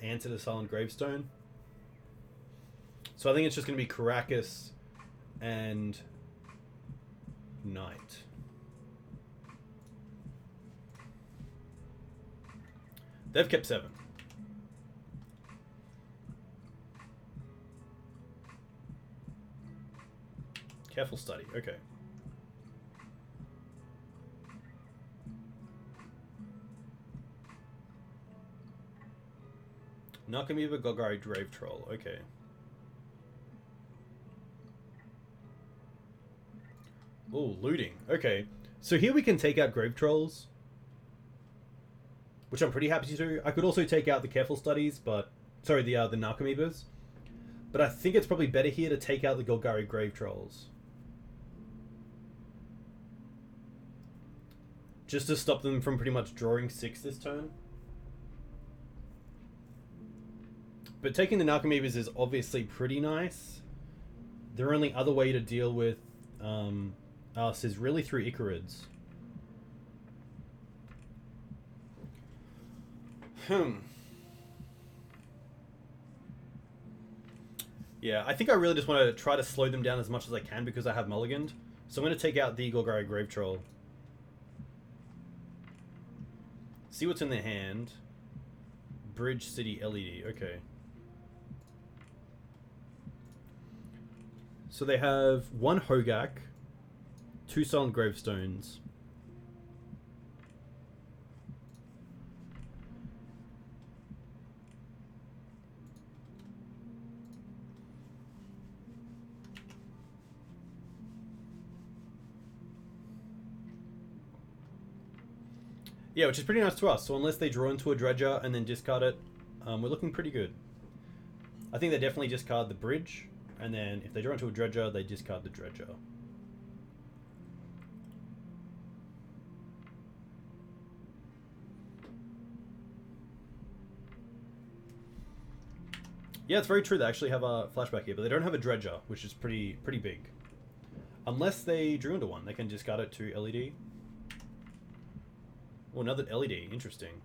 answer to Silent Gravestone. So I think it's just going to be Karakas and Knight. They've kept 7. Careful study, okay. Nakamiba Golgari Grave Troll, okay. Oh, looting. Okay. So here we can take out Grave Trolls, which I'm pretty happy to do. I could also take out the Careful Studies, but... Sorry, the Narcomoebas. But I think it's probably better here to take out the Golgari Grave Trolls. Just to stop them from pretty much drawing 6 this turn. But taking the Narcomoebas is obviously pretty nice. The only other way to deal with... us is really through Icarids. Yeah, I think I really just want to try to slow them down as much as I can because I have mulliganed. So I'm going to take out the Golgari Grave Troll. See what's in their hand. Bridge City LED, okay. So they have 1 Hogak, 2 Silent Gravestones. Yeah, which is pretty nice to us. So unless they draw into a Dredger and then discard it, we're looking pretty good. I think they definitely discard the Bridge, and then if they draw into a Dredger, they discard the Dredger. Yeah, it's very true. They actually have a flashback here, but they don't have a Dredger, which is pretty big. Unless they drew into one, they can discard it to LED. Oh, another LED. Interesting.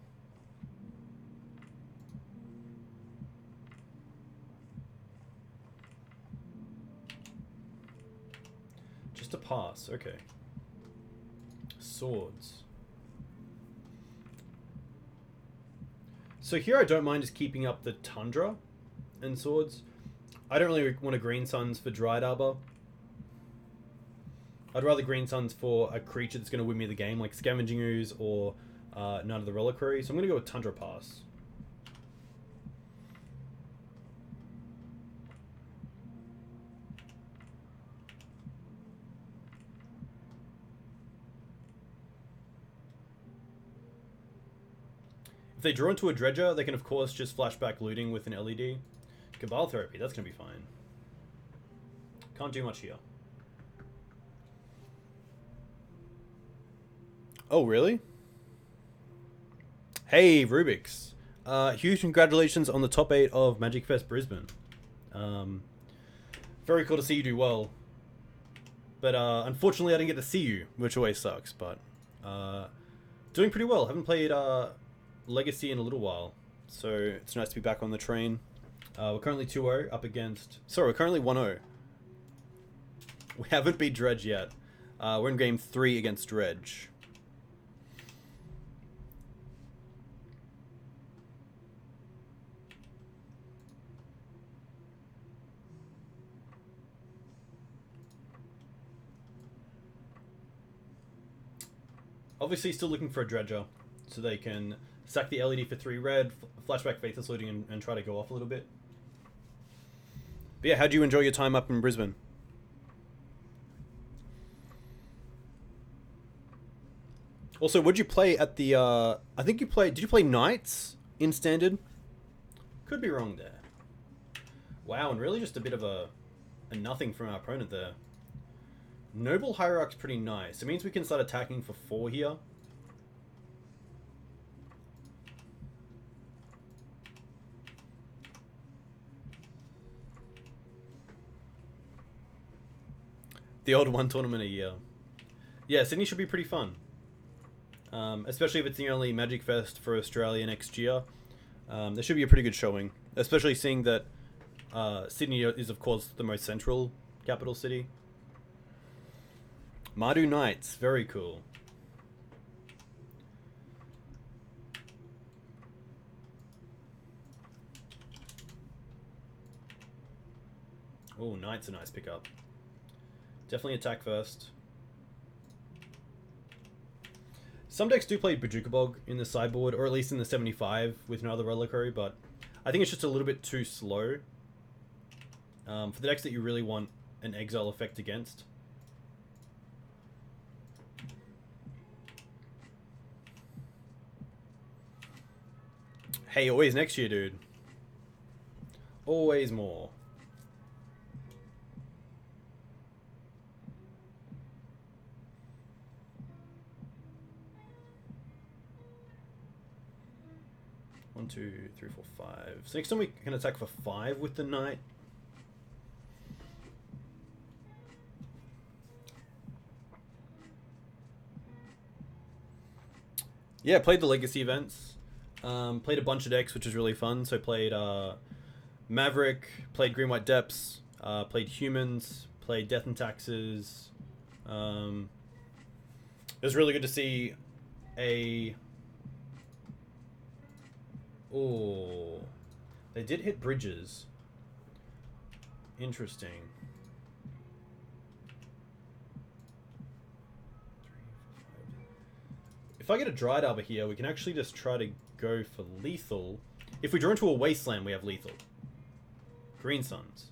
Just a pass. Okay. Swords. So here I don't mind just keeping up the Tundra and swords. I don't really want a Green Suns for Dryad Arbor. I'd rather Green Suns for a creature that's going to win me the game, like Scavenging Ooze or Knight of the Reliquary. So I'm going to go with Tundra Pass. If they draw into a Dredger, they can of course just flashback looting with an LED. Cabal Therapy, that's going to be fine. Can't do much here. Oh, really? Hey, Rubik's. Huge congratulations on the top 8 of Magic Fest Brisbane. Very cool to see you do well. But unfortunately, I didn't get to see you, which always sucks. But doing pretty well. Haven't played Legacy in a little while, so it's nice to be back on the train. We're currently 2-0 up against... Sorry, we're currently 1-0. We haven't beat Dredge yet. We're in game 3 against Dredge. Obviously still looking for a Dredger, so they can sack the LED for 3 red, flashback Faithless Looting, and try to go off a little bit. But yeah, how'd you enjoy your time up in Brisbane? Also, would you play at the, I think you played, did you play Knights in Standard? Could be wrong there. Wow, and really just a bit of a nothing from our opponent there. Noble Hierarch's pretty nice. It means we can start attacking for 4 here. The odd one tournament a year. Yeah, Sydney should be pretty fun. Especially if it's the only Magic Fest for Australia next year. There should be a pretty good showing. Especially seeing that Sydney is, of course, the most central capital city. Mardu Knights, very cool. Oh, Knight's a nice pickup. Definitely attack first. Some decks do play Bajuka Bog in the sideboard, or at least in the 75 with no other Reliquary, but I think it's just a little bit too slow for the decks that you really want an exile effect against. Hey, always next year, dude. Always more. One, 2, 3, 4, 5. So next time we can attack for 5 with the Knight. Yeah, played the Legacy events. Played a bunch of decks, which is really fun. So played Maverick, played Green White Depths, played Humans, played Death and Taxes. It was really good to see a... Oh, they did hit bridges. Interesting. If I get a Dryad Arbor here, we can actually just try to go for lethal. If we draw into a Wasteland, we have lethal. Green Suns.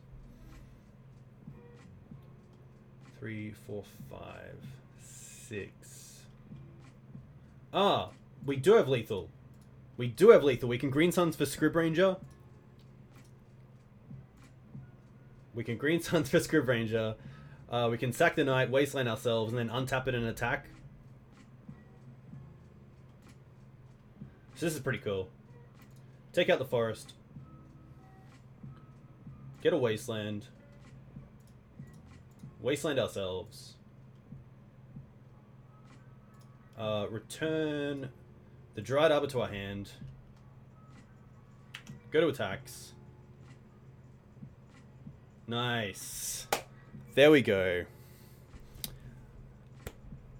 3, 4, 5, 6. Ah, we do have lethal. We do have lethal. We can Green Suns for Scryb Ranger. We can Green Suns for Scryb Ranger. We can sack the Knight, Wasteland ourselves, and then untap it and attack. So this is pretty cool. Take out the forest. Get a Wasteland. Wasteland ourselves. Return the Dryad Arbor to our hand. Go to attacks. Nice. There we go.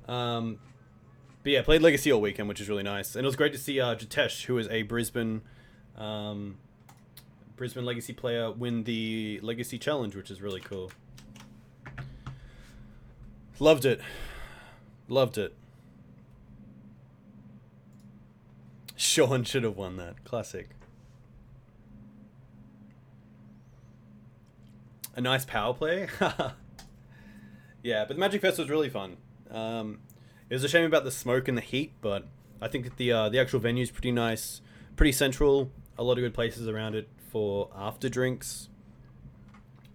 But yeah, played Legacy all weekend, which is really nice. And it was great to see Jitesh, who is a Brisbane Legacy player, win the Legacy Challenge, which is really cool. Loved it. Loved it. Sean should have won that. Classic. A nice power play. Yeah, but the Magic Fest was really fun. It was a shame about the smoke and the heat, but I think that the actual venue is pretty nice. pretty central. A lot of good places around it for after drinks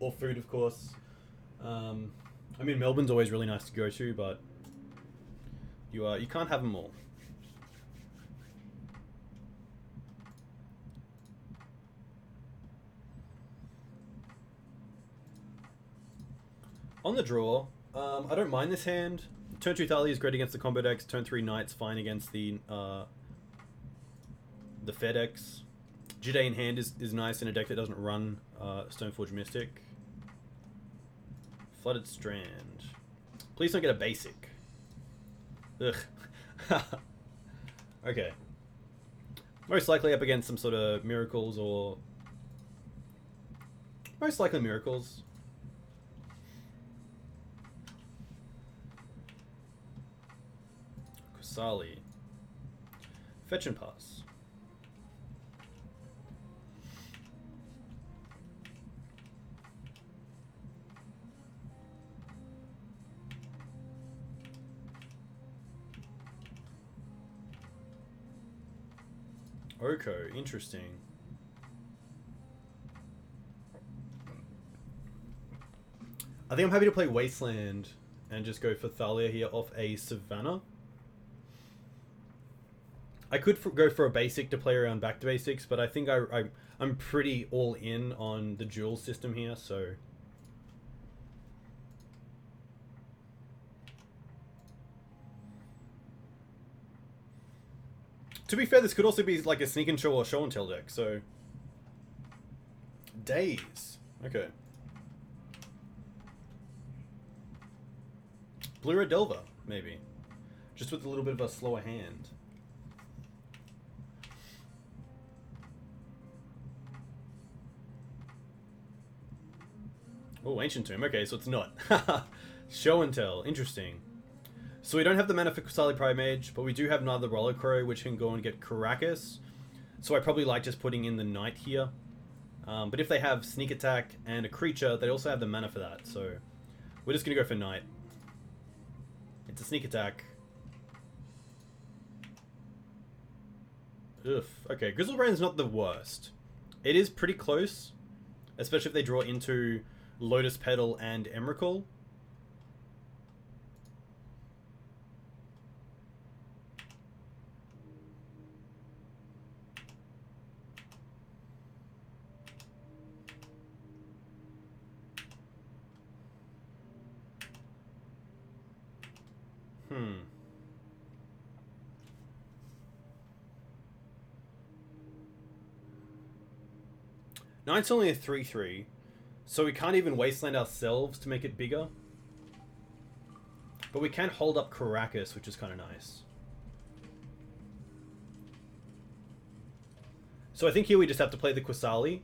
or food, of course. I mean, Melbourne's always really nice to go to, but you can't have them all. On the draw, I don't mind this hand. Turn 2 Thalia is great against the combo decks. Turn 3 Knight's fine against the Fair decks. Jitte in hand is nice in a deck that doesn't run Stoneforge Mystic. Flooded Strand. Please don't get a basic. Ugh. Okay. Most likely up against some sort of miracles or... Most likely miracles. Qasali. Fetch and pass. Oko, interesting. I think I'm happy to play Wasteland and just go for Thalia here off a Savannah. I could go for a basic to play around back to basics, but I think I'm pretty all in on the dual system here, so... To be fair, this could also be like a sneak and show or show and tell deck, so... Days. Okay. Blue Red Delver, maybe. Just with a little bit of a slower hand. Oh, Ancient Tomb. Okay, so it's not. Show and tell. Interesting. So we don't have the mana for Qasali Pridemage, but we do have neither Reliquary, which can go and get Karakas. So I probably like just putting in the Knight here. But if they have Sneak Attack and a creature, they also have the mana for that. So we're just going to go for Knight. It's a Sneak Attack. Ugh. Okay, Grizzlebrand's not the worst. It is pretty close, especially if they draw into Lotus Petal and Emrakul. Knight's only a 3/3, so we can't even Wasteland ourselves to make it bigger. But we can hold up Karakas, which is kind of nice. So I think here we just have to play the Qasali.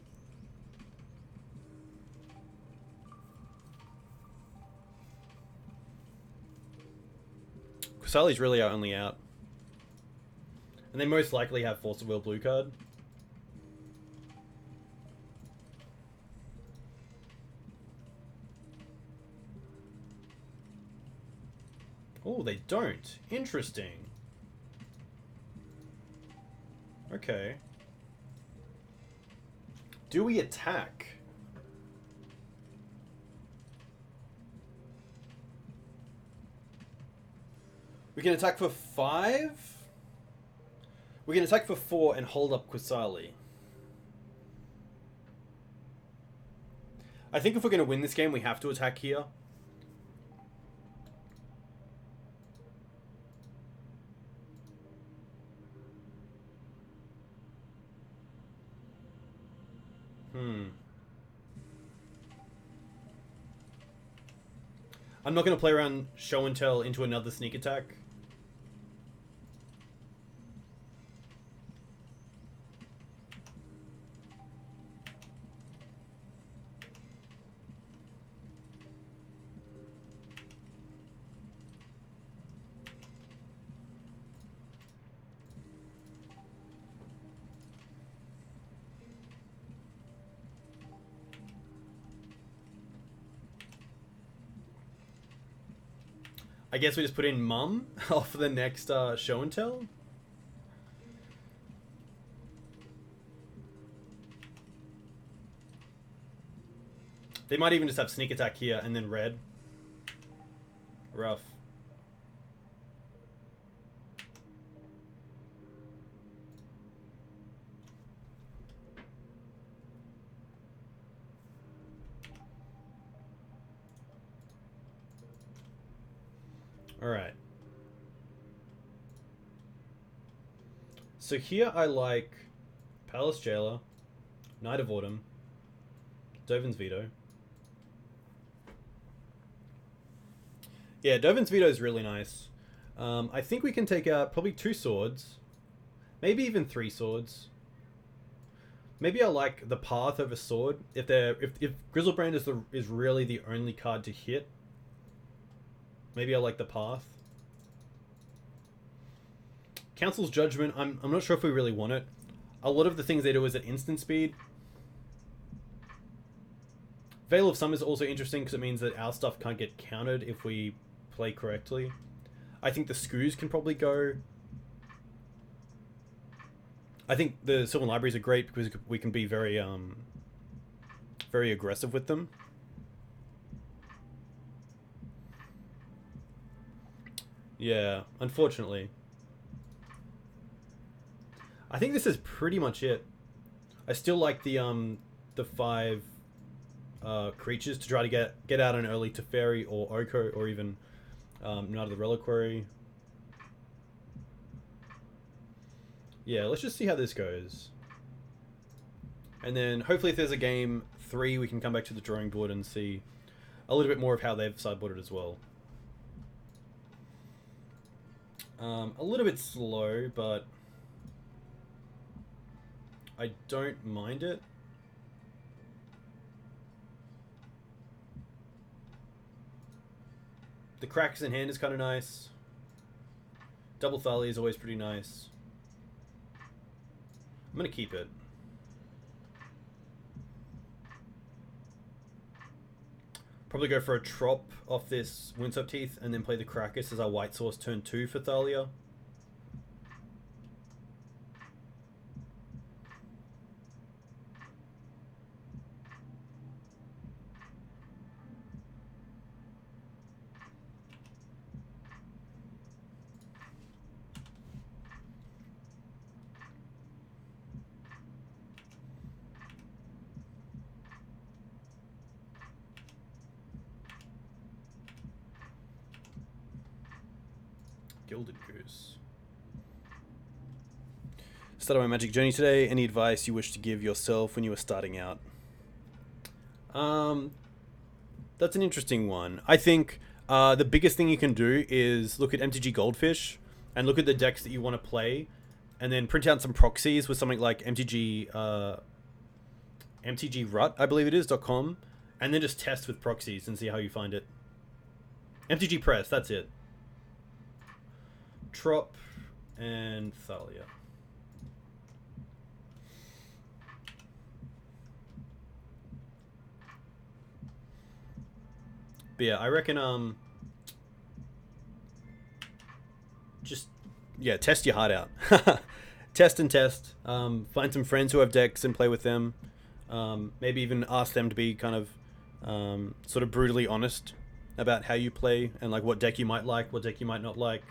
Qasali's really our only out. And they most likely have Force of Will blue card. Oh, they don't. Interesting. Okay. Do we attack? We can attack for 5? We can attack for 4 and hold up Qasali. I think if we're going to win this game, we have to attack here. I'm not going to play around show and tell into another sneak attack. I guess we just put in Mum off the next show and tell. They might even just have sneak attack here and then red. Rough. Alright. So here I like Palace Jailer, Knight of Autumn, Dovin's Veto. Yeah, Dovin's Veto is really nice. I think we can take out probably 2 swords. Maybe even 3 swords. Maybe I like the Path over Sword. If Grizzlebrand is really the only card to hit, maybe I like the Path. Council's Judgment, I'm not sure if we really want it. A lot of the things they do is at instant speed. Veil of Summer is also interesting because it means that our stuff can't get countered if we play correctly. I think the Skoos can probably go. I think the Sylvan Libraries are great because we can be very very aggressive with them. Yeah, unfortunately. I think this is pretty much it. I still like the 5 creatures to try to get out an early Teferi or Oko or even Knight of the Reliquary. Yeah, let's just see how this goes. And then hopefully if there's a game 3 we can come back to the drawing board and see a little bit more of how they've sideboarded as well. A little bit slow, but I don't mind it. The Karakas in hand is kind of nice. Double Thalia is always pretty nice. I'm going to keep it. Probably go for a Trop off this Windswept Heath and then play the Karakas as our white source turn 2 for Thalia. Gilded Goose. Started my Magic journey today. Any advice you wish to give yourself when you were starting out? That's an interesting one. I think the biggest thing you can do is look at MTG Goldfish and look at the decks that you want to play, and then print out some proxies with something like MTG Rut, I believe it is, .com, and then just test with proxies and see how you find it. MTG Press, that's it. Trop and Thalia. But yeah, I reckon just test your heart out. Test and test. Find some friends who have decks and play with them. Maybe even ask them to be kind of sort of brutally honest about how you play and like what deck you might like, what deck you might not like.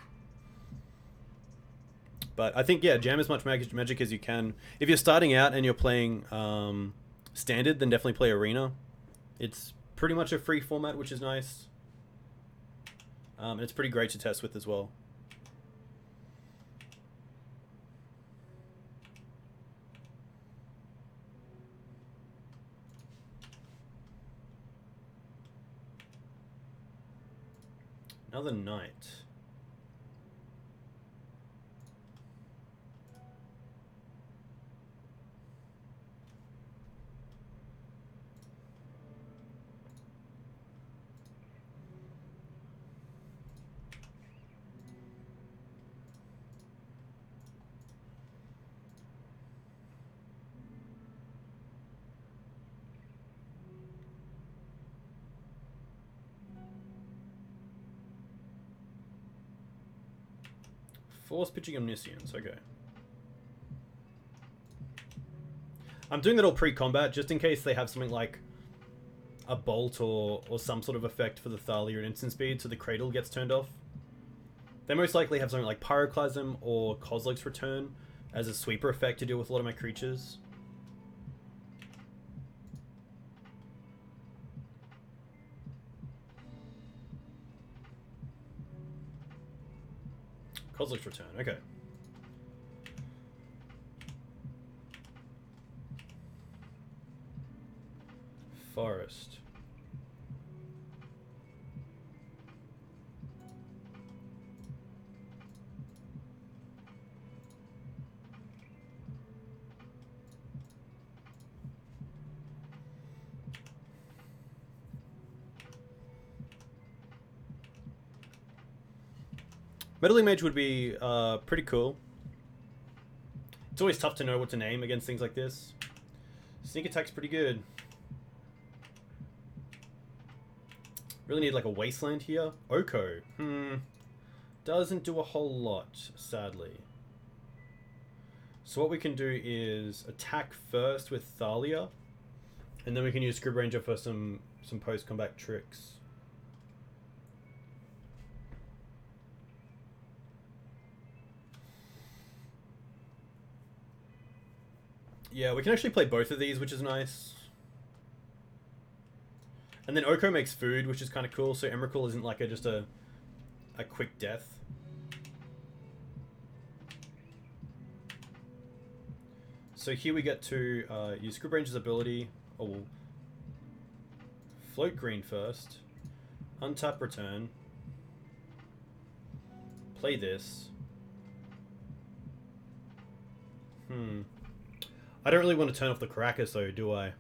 But I think, yeah, jam as much magic as you can. If you're starting out and you're playing Standard, then definitely play Arena. It's pretty much a free format, which is nice. And it's pretty great to test with as well. Another Knight. Force pitching Omniscience, okay. I'm doing that all pre-combat just in case they have something like a bolt or some sort of effect for the Thalia and instant speed, so the Cradle gets turned off. They most likely have something like Pyroclasm or Kozilek's Return as a sweeper effect to deal with a lot of my creatures. Kozilek's Return, okay. Forest. Meddling Mage would be pretty cool. It's always tough to know what to name against things like this. Sneak Attack's pretty good. Really need like a Wasteland here. Oko. Doesn't do a whole lot, sadly. So what we can do is attack first with Thalia, and then we can use Scryb Ranger for some post-combat tricks. Yeah, we can actually play both of these, which is nice. And then Oko makes food, which is kind of cool, so Emrakul isn't like just a quick death. So here we get to use Scryb Ranger's ability. Oh, we'll float green first. Untap return. Play this. I don't really want to turn off the Karakas though, do I?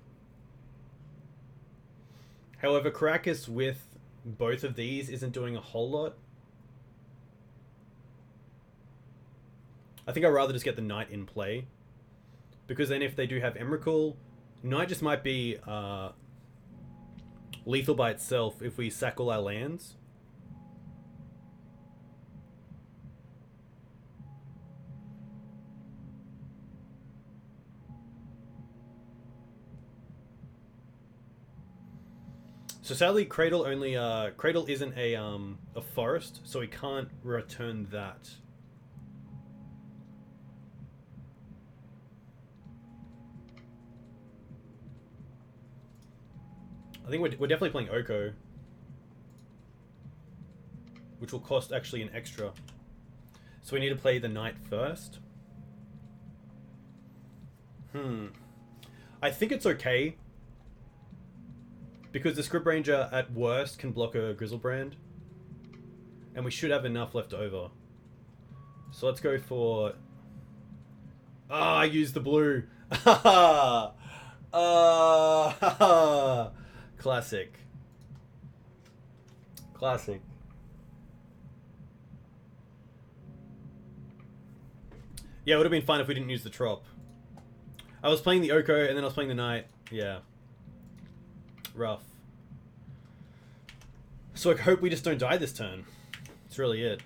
However, Karakas with both of these isn't doing a whole lot. I think I'd rather just get the Knight in play. Because then if they do have Emrakul, Knight just might be lethal by itself if we sack all our lands. So sadly, Cradle only Cradle isn't a forest, so we can't return that. I think we're definitely playing Oko, which will cost actually an extra. So we need to play the Knight first. I think it's okay, because the Scryb Ranger, at worst, can block a Grizzlebrand. And we should have enough left over. So let's go for... I used the blue! Classic. Classic. Yeah, it would have been fine if we didn't use the Trop. I was playing the Oko, and then I was playing the Knight. Yeah. Rough. So I hope we just don't die this turn. That's really it.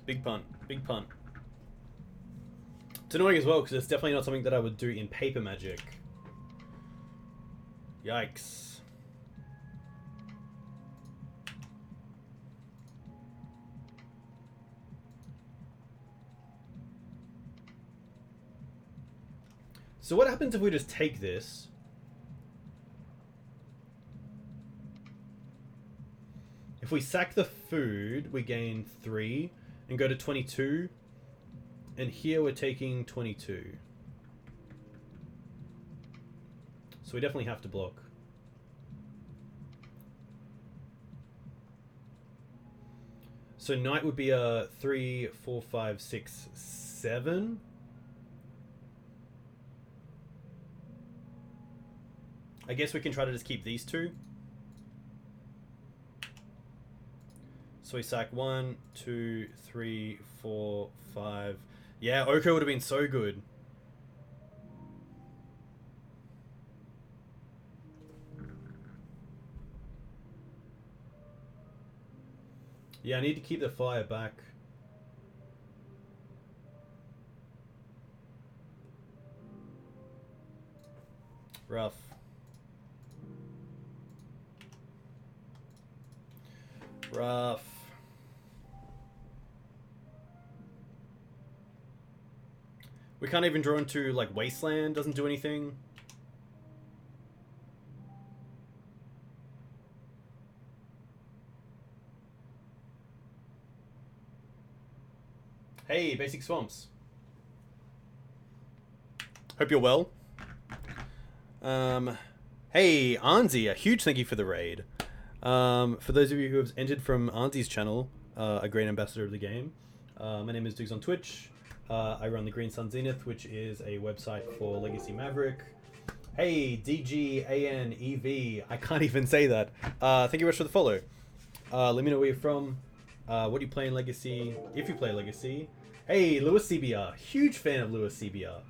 Big punt. Big punt. It's annoying as well, because it's definitely not something that I would do in paper Magic. Yikes. So what happens if we just take this? If we sack the food, we gain 3 and go to 22. And here we're taking 22. So we definitely have to block. So Knight would be a 3, 4, 5, 6, 7. I guess we can try to just keep these two. So we sack 1, 2, 3, 4, 5. Yeah, Oko would have been so good. Yeah, I need to keep the fire back. Rough. Rough. We can't even draw into, like, Wasteland. Doesn't do anything. Hey, Basic Swamps. Hope you're well. Hey, Anzi, a huge thank you for the raid. For those of you who have entered from Anzi's channel, a great ambassador of the game, my name is Diggs on Twitch. I run the Green Sun Zenith, which is a website for Legacy Maverick. Hey, DGANEV, I can't even say that. Thank you very much for the follow. Let me know where you're from, what do you play in Legacy, if you play Legacy. Hey, Lewis CBR, huge fan of Lewis CBR.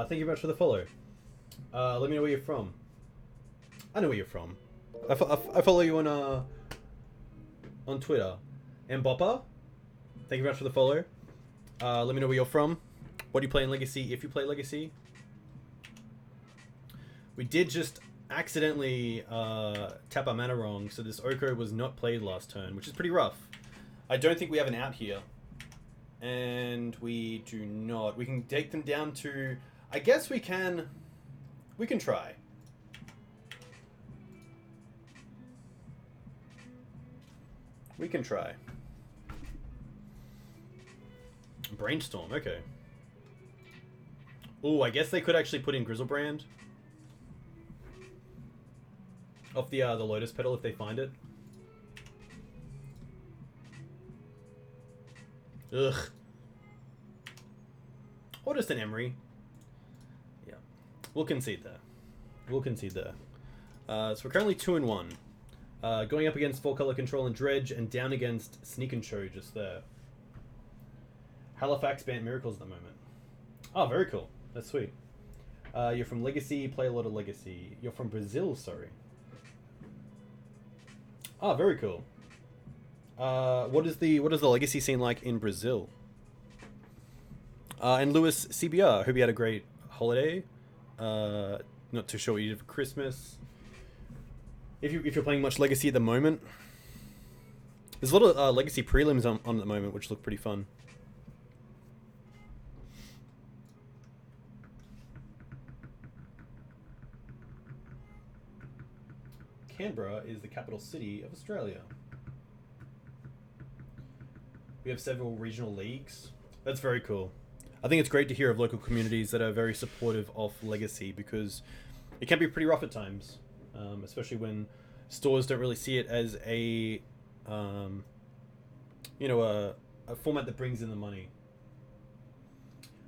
Thank you very much for the follow. Let me know where you're from. I know where you're from. I follow you on Twitter. Mboppa, thank you very much for the follow. Let me know where you're from. What do you play in Legacy, if you play Legacy. We did just accidentally tap our mana wrong, so this Oko was not played last turn, which is pretty rough. I don't think we have an out here. And we do not. We can take them down to... I guess we can... We can try. We can try. Brainstorm, okay. Oh, I guess they could actually put in Grizzlebrand. Off the Lotus Petal if they find it. Ugh. Or just an Emery. Yeah. We'll concede there. We'll concede there. So we're currently 2-1. Going up against 4-color control and Dredge, and down against Sneak and Show just there. Halifax BANT Miracles at the moment. Oh, very cool. That's sweet. You're from Legacy, play a lot of Legacy. You're from Brazil, sorry. Oh, very cool. What is the Legacy scene like in Brazil? And Lewis CBR, hope you had a great holiday. Not too sure what you did for Christmas. If you're playing much Legacy at the moment, there's a lot of Legacy prelims on at the moment, which look pretty fun. Canberra is the capital city of Australia. We have several regional leagues. That's very cool. I think it's great to hear of local communities that are very supportive of Legacy, because it can be pretty rough at times, especially when stores don't really see it as a, you know, a format that brings in the money.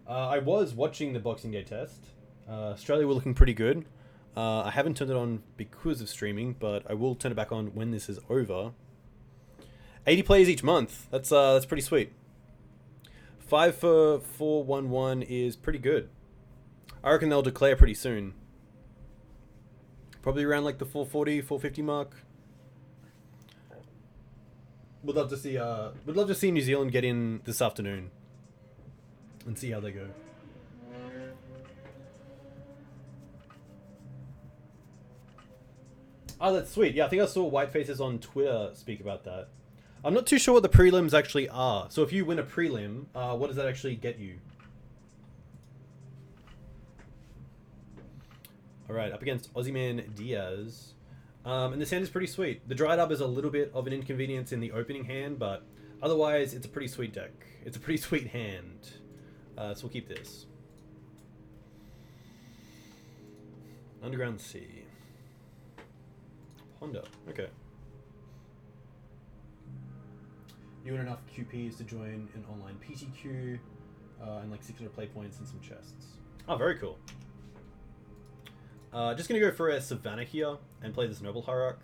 I was watching the Boxing Day test. Australia were looking pretty good. I haven't turned it on because of streaming, but I will turn it back on when this is over. 80 players each month. That's pretty sweet. 5 for 411 is pretty good. I reckon they'll declare pretty soon. Probably around like the 440, 450 mark. Would love to see New Zealand get in this afternoon and see how they go. Oh, that's sweet. Yeah, I think I saw Whitefaces on Twitter speak about that. I'm not too sure what the prelims actually are. So if you win a prelim, what does that actually get you? Alright, up against Aussieman Diaz. And this hand is pretty sweet. The Dryad Arbor is a little bit of an inconvenience in the opening hand, but otherwise it's a pretty sweet deck. It's a pretty sweet hand. So we'll keep this. Underground Sea. Honda, okay. You win enough QPs to join an online PTQ, and like 600 play points and some chests. Oh, very cool. Just gonna go for a Savannah here and play this Noble Hierarch.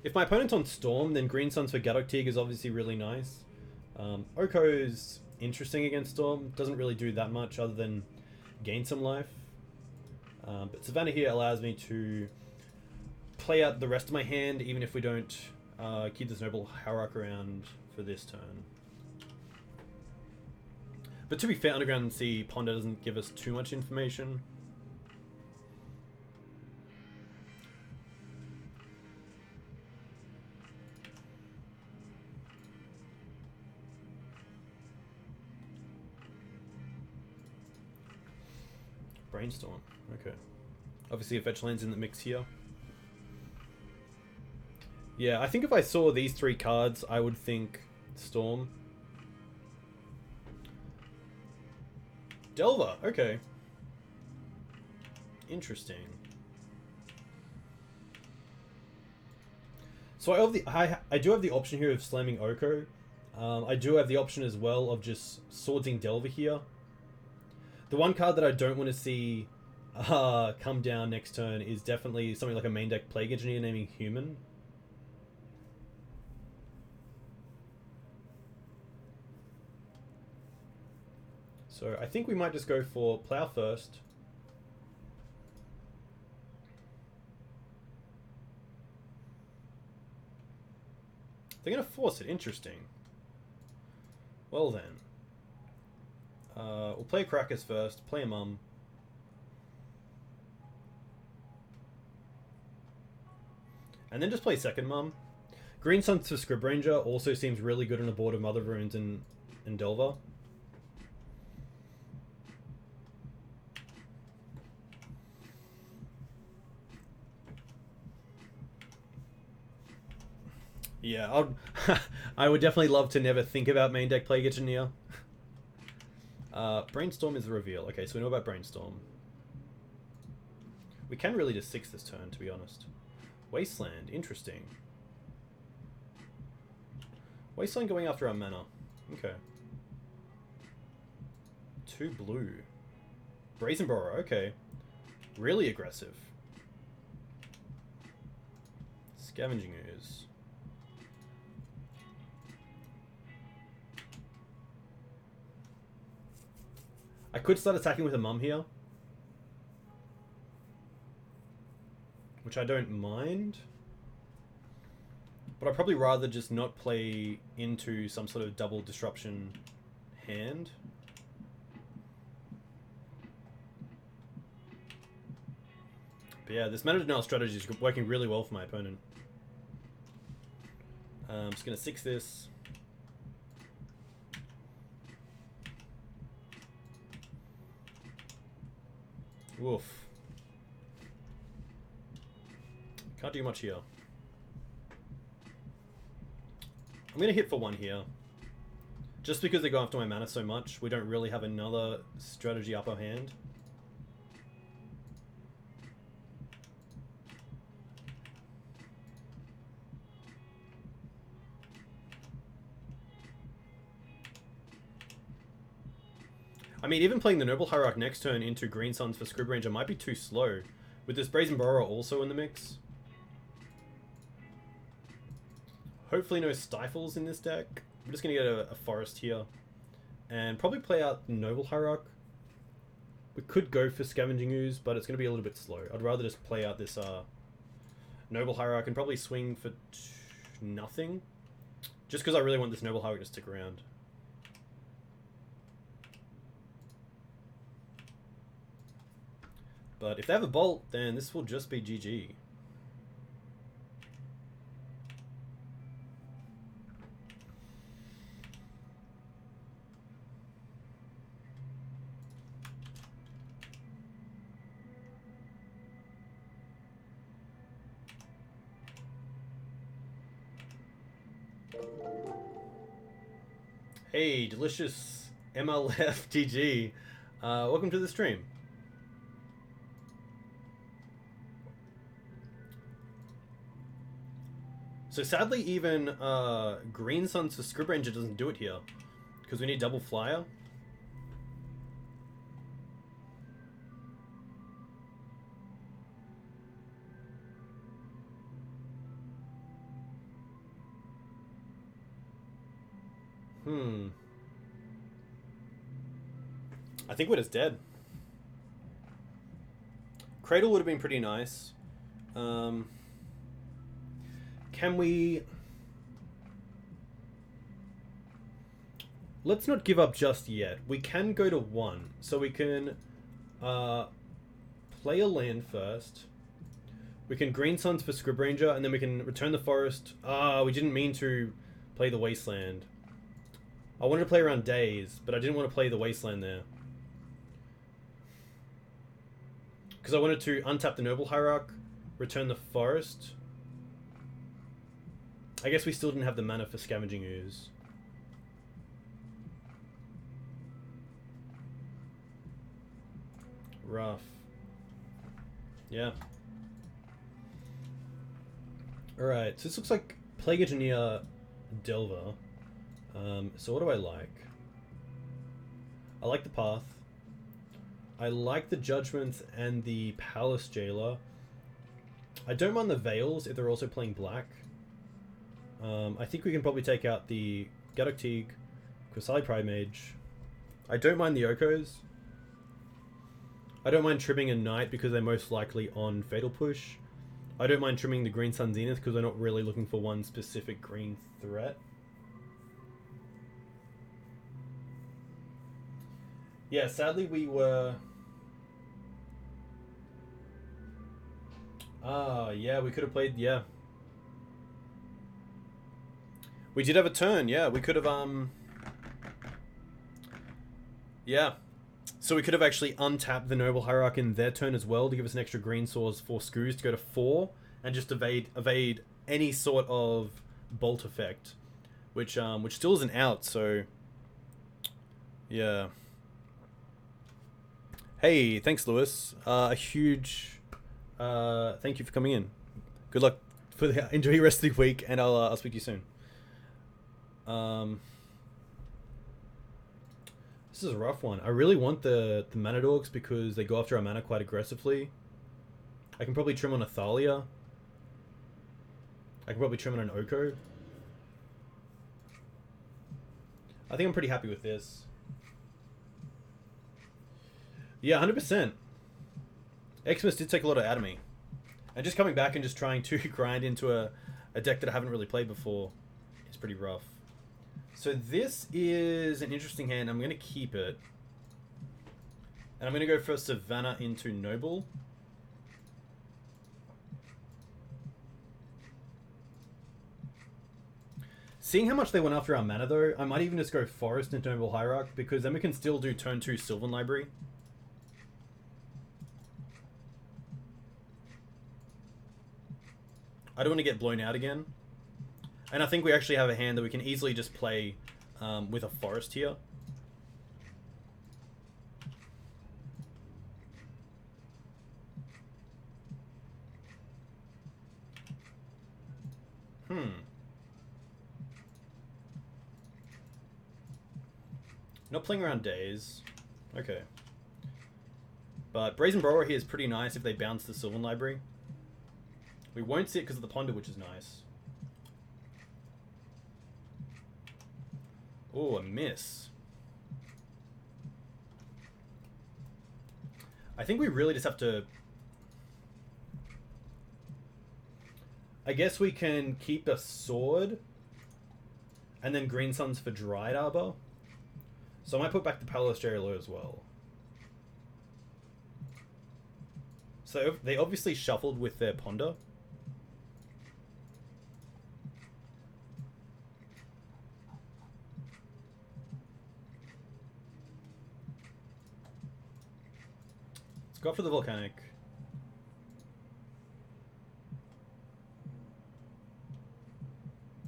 If my opponent's on Storm, then Green Suns for Gaddock Teeg is obviously really nice. Oko's interesting against Storm. Doesn't really do that much other than gain some life. But Savannah here allows me to play out the rest of my hand, even if we don't keep this Noble Hierarch around for this turn. But to be fair, Underground Sea Ponder doesn't give us too much information. Brainstorm, okay. Obviously a fetch land's in the mix here. Yeah, I think if I saw these three cards, I would think Storm. Delver, okay. Interesting. So I do have the option here of slamming Oko. I do have the option as well of just swording Delver here. The one card that I don't want to see come down next turn is definitely something like a main deck Plague Engineer naming Human. So I think we might just go for Plow first. They're going to force it. Interesting. Well then. We'll play Karakas first. Play a Mum. And then just play second Mum. Green Suns for Scryb Ranger also seems really good on a board of Mother Runes and Delver. Yeah, I would definitely love to never think about main deck Plague Engineer. Brainstorm is the reveal. Okay, so we know about Brainstorm. We can really just 6 this turn, to be honest. Wasteland, interesting. Wasteland going after our mana. Okay. 2 blue. Brazen Borrower, okay. Really aggressive. Scavenging Ooze. I could start attacking with a Mum here, which I don't mind, but I'd probably rather just not play into some sort of double disruption hand. But yeah, this mana denial strategy is working really well for my opponent. I'm just going to 6 this. Woof. Can't do much here. I'm going to hit for 1 here. Just because they go after my mana so much, we don't really have another strategy upper hand. I mean, even playing the Noble Hierarch next turn into Green Suns for Scryb Ranger might be too slow. With this Brazen Borrower also in the mix. Hopefully no Stifles in this deck. I'm just going to get a Forest here. And probably play out Noble Hierarch. We could go for Scavenging Ooze, but it's going to be a little bit slow. I'd rather just play out this Noble Hierarch and probably swing for nothing. Just because I really want this Noble Hierarch to stick around. But if they have a Bolt, then this will just be GG. Hey, delicious MLFTG. Welcome to the stream. So sadly, even Green Suns for Scryb Ranger doesn't do it here, because we need double flyer. I think we're just dead. Cradle would have been pretty nice. Can we... Let's not give up just yet. We can go to 1. So we can play a land first. We can Green Suns for Scryb Ranger, and then we can return the forest. We didn't mean to play the Wasteland. I wanted to play around Days, but I didn't want to play the Wasteland there. Because I wanted to untap the Noble Hierarch, return the forest. I guess we still didn't have the mana for Scavenging Ooze. Rough. Yeah. Alright, so this looks like Plague Engineer Delver. So what do I like? I like the Path. I like the Judgment and the Palace Jailer. I don't mind the Veils if they're also playing black. I think we can probably take out the Gaddock Teeg, Qasali Pridemage. I don't mind the Okos. I don't mind trimming a Knight because they're most likely on Fatal Push. I don't mind trimming the Green Sun Zenith because they're not really looking for one specific green threat. Yeah, sadly we were... yeah, we could have played, yeah. We did have a turn, yeah. We could have, yeah. So we could have actually untapped the Noble Hierarch in their turn as well to give us an extra green source for Screws to go to 4 and just evade any sort of bolt effect, which still isn't out. So yeah. Hey, thanks, Lewis. A huge thank you for coming in. Good luck for enjoy the rest of the week, and I'll speak to you soon. This is a rough one. I really want the mana dorks because they go after our mana quite aggressively. I can probably trim on a Thalia. I can probably trim on an Oko. I think I'm pretty happy with this. Yeah, 100%. Xmas did take a lot out of me. And just coming back and just trying to grind into a deck that I haven't really played before is pretty rough. So this is an interesting hand. I'm going to keep it. And I'm going to go for Savannah into Noble. Seeing how much they went after our mana though, I might even just go Forest into Noble Hierarch because then we can still do turn 2 Sylvan Library. I don't want to get blown out again. And I think we actually have a hand that we can easily just play with a forest here. Not playing around Days. Okay. But Brazen Borrower here is pretty nice if they bounce the Sylvan Library. We won't see it because of the Ponder, which is nice. Oh, a miss. I think we really just have to... I guess we can keep a sword and then Green Suns for Dryad Arbor. So I might put back the Palace Jailer as well. So they obviously shuffled with their Ponder. Let's go for the Volcanic.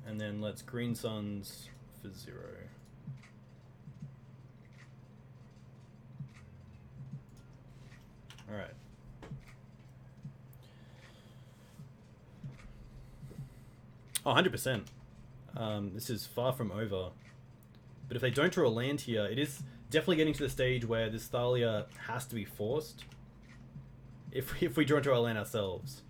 And then let's Green Suns for 0. Alright. Oh, 100%. This is far from over. But if they don't draw a land here, it is definitely getting to the stage where this Thalia has to be forced. If we draw into our land ourselves.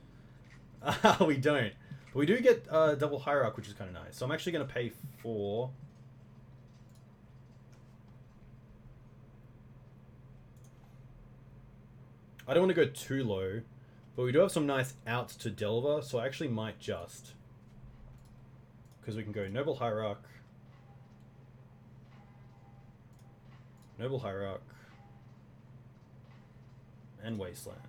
We don't. But we do get double Hierarch, which is kind of nice. So I'm actually going to pay 4. I don't want to go too low, but we do have some nice outs to Delver, so I actually might just... because we can go Noble Hierarch, and Wasteland.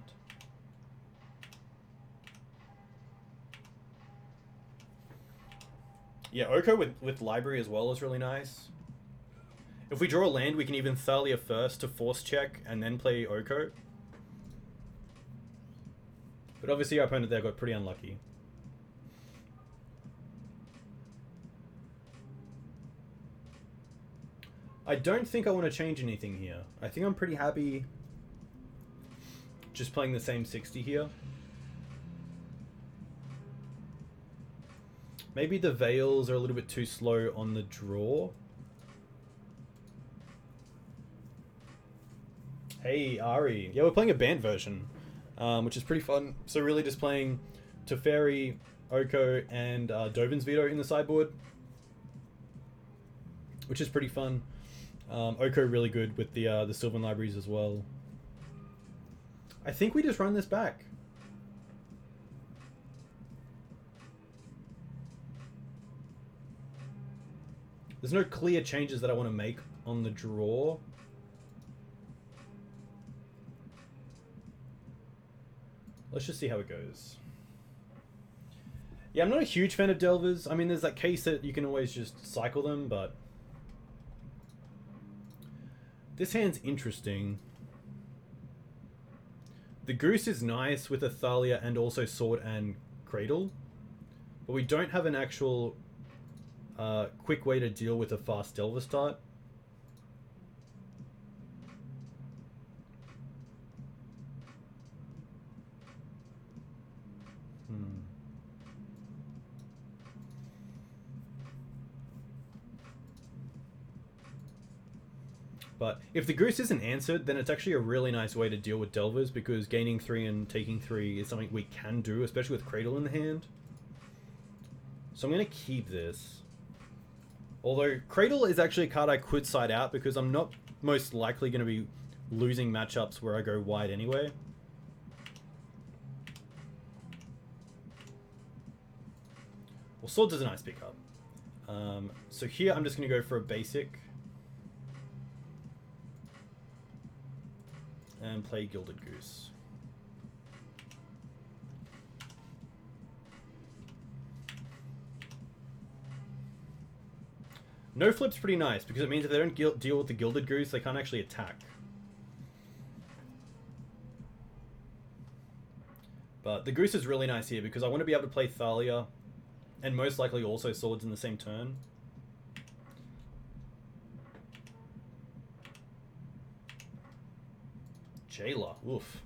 Yeah, Oko with Library as well is really nice. If we draw a land, we can even Thalia first to force check and then play Oko. But obviously our opponent there got pretty unlucky. I don't think I want to change anything here. I think I'm pretty happy just playing the same 60 here. Maybe the Veils are a little bit too slow on the draw. Hey, Ari. Yeah, we're playing a BANT version, which is pretty fun. So really just playing Teferi, Oko, and Dovin's Veto in the sideboard, which is pretty fun. Oko really good with the Sylvan Libraries as well. I think we just run this back. There's no clear changes that I want to make on the draw. Let's just see how it goes. Yeah, I'm not a huge fan of Delvers. I mean, there's that case that you can always just cycle them, but this hand's interesting. The Goose is nice with a Thalia and also Sword and Cradle, but we don't have an actual quick way to deal with a fast Delver start. But if the Goose isn't answered, then it's actually a really nice way to deal with Delvers, because gaining 3 and taking 3 is something we can do, especially with Cradle in the hand. So I'm going to keep this. Although Cradle is actually a card I could side out, because I'm not most likely going to be losing matchups where I go wide anyway. Well, Swords is a nice pickup. So here I'm just going to go for a basic. And play Gilded Goose. No flip's pretty nice, because it means if they don't deal with the Gilded Goose, they can't actually attack. But the Goose is really nice here, because I want to be able to play Thalia, and most likely also Swords in the same turn. Jailer, oof.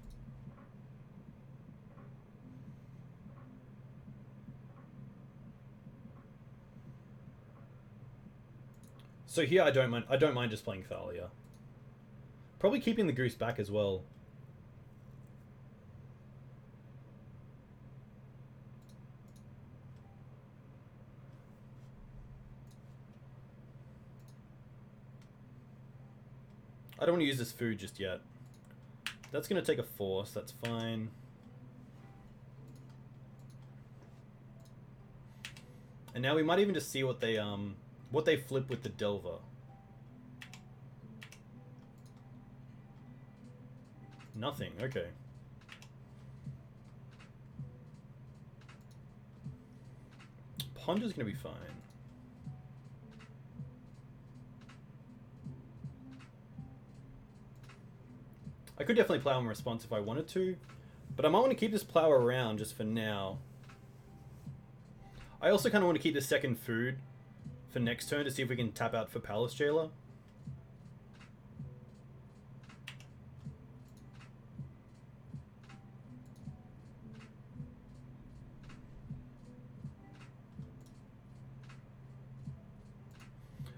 So here I don't mind just playing Thalia. Probably keeping the Goose back as well. I don't want to use this food just yet. That's going to take a force, that's fine. And now we might even just see what they flip with the Delver. Nothing, okay. Ponder's going to be fine. I could definitely Plow in response if I wanted to, but I might want to keep this Plow around just for now. I also kind of want to keep the second food for next turn to see if we can tap out for Palace Jailer.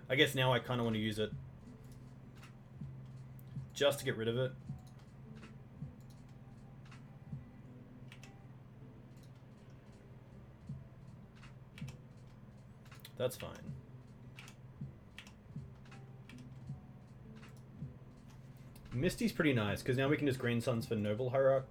I guess now I kind of want to use it just to get rid of it. That's fine. Misty's pretty nice, because now we can just Green Suns for Noble Hierarch.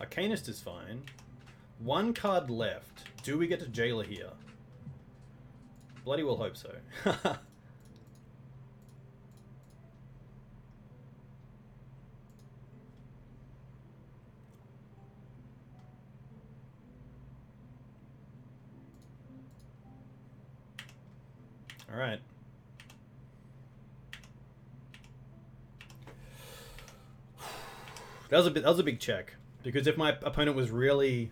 Arcanist is fine. One card left. Do we get to Jailer here? Bloody well hope so. All right. That was a big check, because if my opponent was really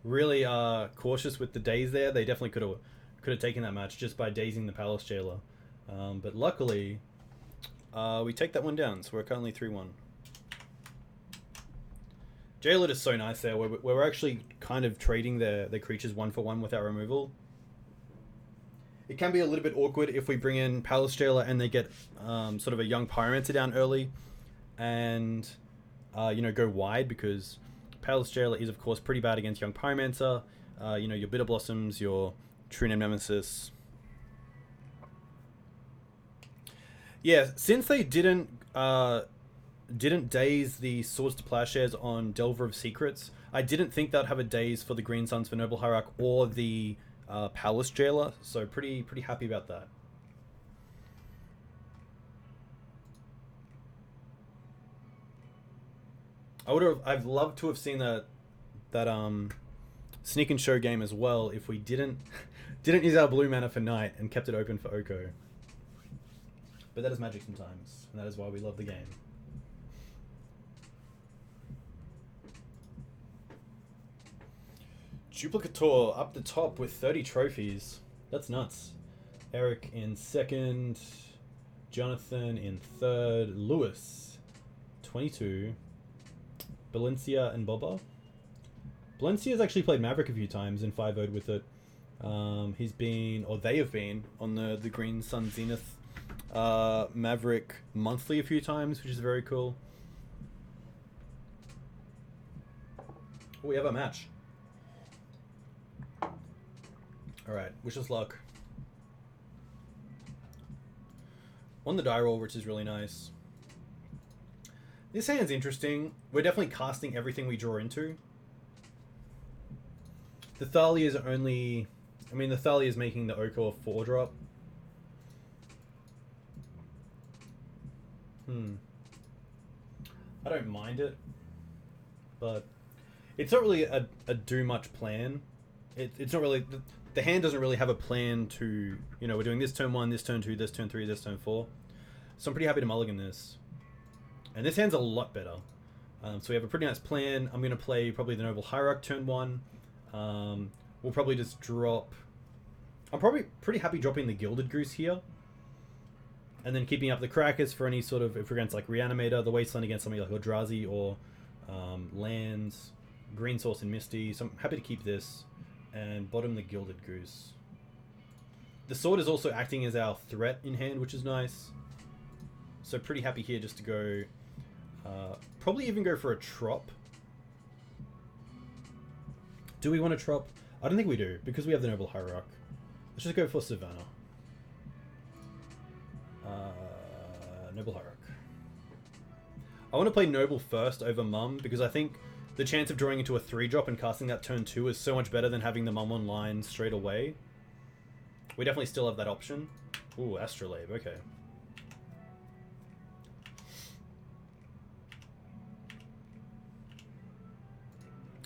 cautious with the daze there, they definitely could have taken that match just by dazing the Palace Jailer. But luckily, we take that one down, so we're currently 3-1. Jailer is so nice there. We're actually kind of trading their creatures 1-for-1 with our removal. It can be a little bit awkward if we bring in Palace Jailer and they get sort of a young Pyromancer down early, and you know, go wide, because Palace Jailer is of course pretty bad against young Pyromancer. You know, your Bitter Blossoms, your True Name Nemesis. Yeah, since they didn't daze the Swords to Plowshares on Delver of Secrets, I didn't think they'd have a daze for the Green Suns for Noble Hierarch or the Palace Jailer, so pretty happy about that. I've loved to have seen that Sneak and Show game as well if we didn't use our blue mana for night and kept it open for Oko. But that is Magic sometimes, and that is why we love the game. Duplicator up the top with 30 trophies. That's nuts. Eric in second, Jonathan in third, Lewis 22, Valencia and Boba. Valencia's actually played Maverick a few times and 5-0'd with it. He's been, or they have been, on the Green Sun Zenith Maverick monthly a few times, which is very cool. Oh, we have a match. Alright, wish us luck. On the die roll, which is really nice. This hand's interesting. We're definitely casting everything we draw into. The Thalia is only... I mean, the Thalia is making the Oko a 4-drop. I don't mind it. But it's not really a do much plan. It's not really... The hand doesn't really have a plan to... You know, we're doing this turn 1, this turn 2, this turn 3, this turn 4. So I'm pretty happy to mulligan this. And this hand's a lot better. So we have a pretty nice plan. I'm going to play probably the Noble Hierarch turn 1. We'll probably just drop... I'm probably pretty happy dropping the Gilded Goose here. And then keeping up the Karakas for any sort of... If we're against like Reanimator, the Wasteland against something like Eldrazi or lands, Green Source and Misty. So I'm happy to keep this. And bottom the Gilded Goose. The sword is also acting as our threat in hand, which is nice. So pretty happy here just to go... probably even go for a Trop. Do we want to Trop? I don't think we do, because we have the Noble Hierarch. Let's just go for Savannah. Noble Hierarch. I want to play Noble first over Mum, because I think the chance of drawing into a 3-drop and casting that turn 2 is so much better than having the Mum online straight away. We definitely still have that option. Ooh, Astrolabe, okay.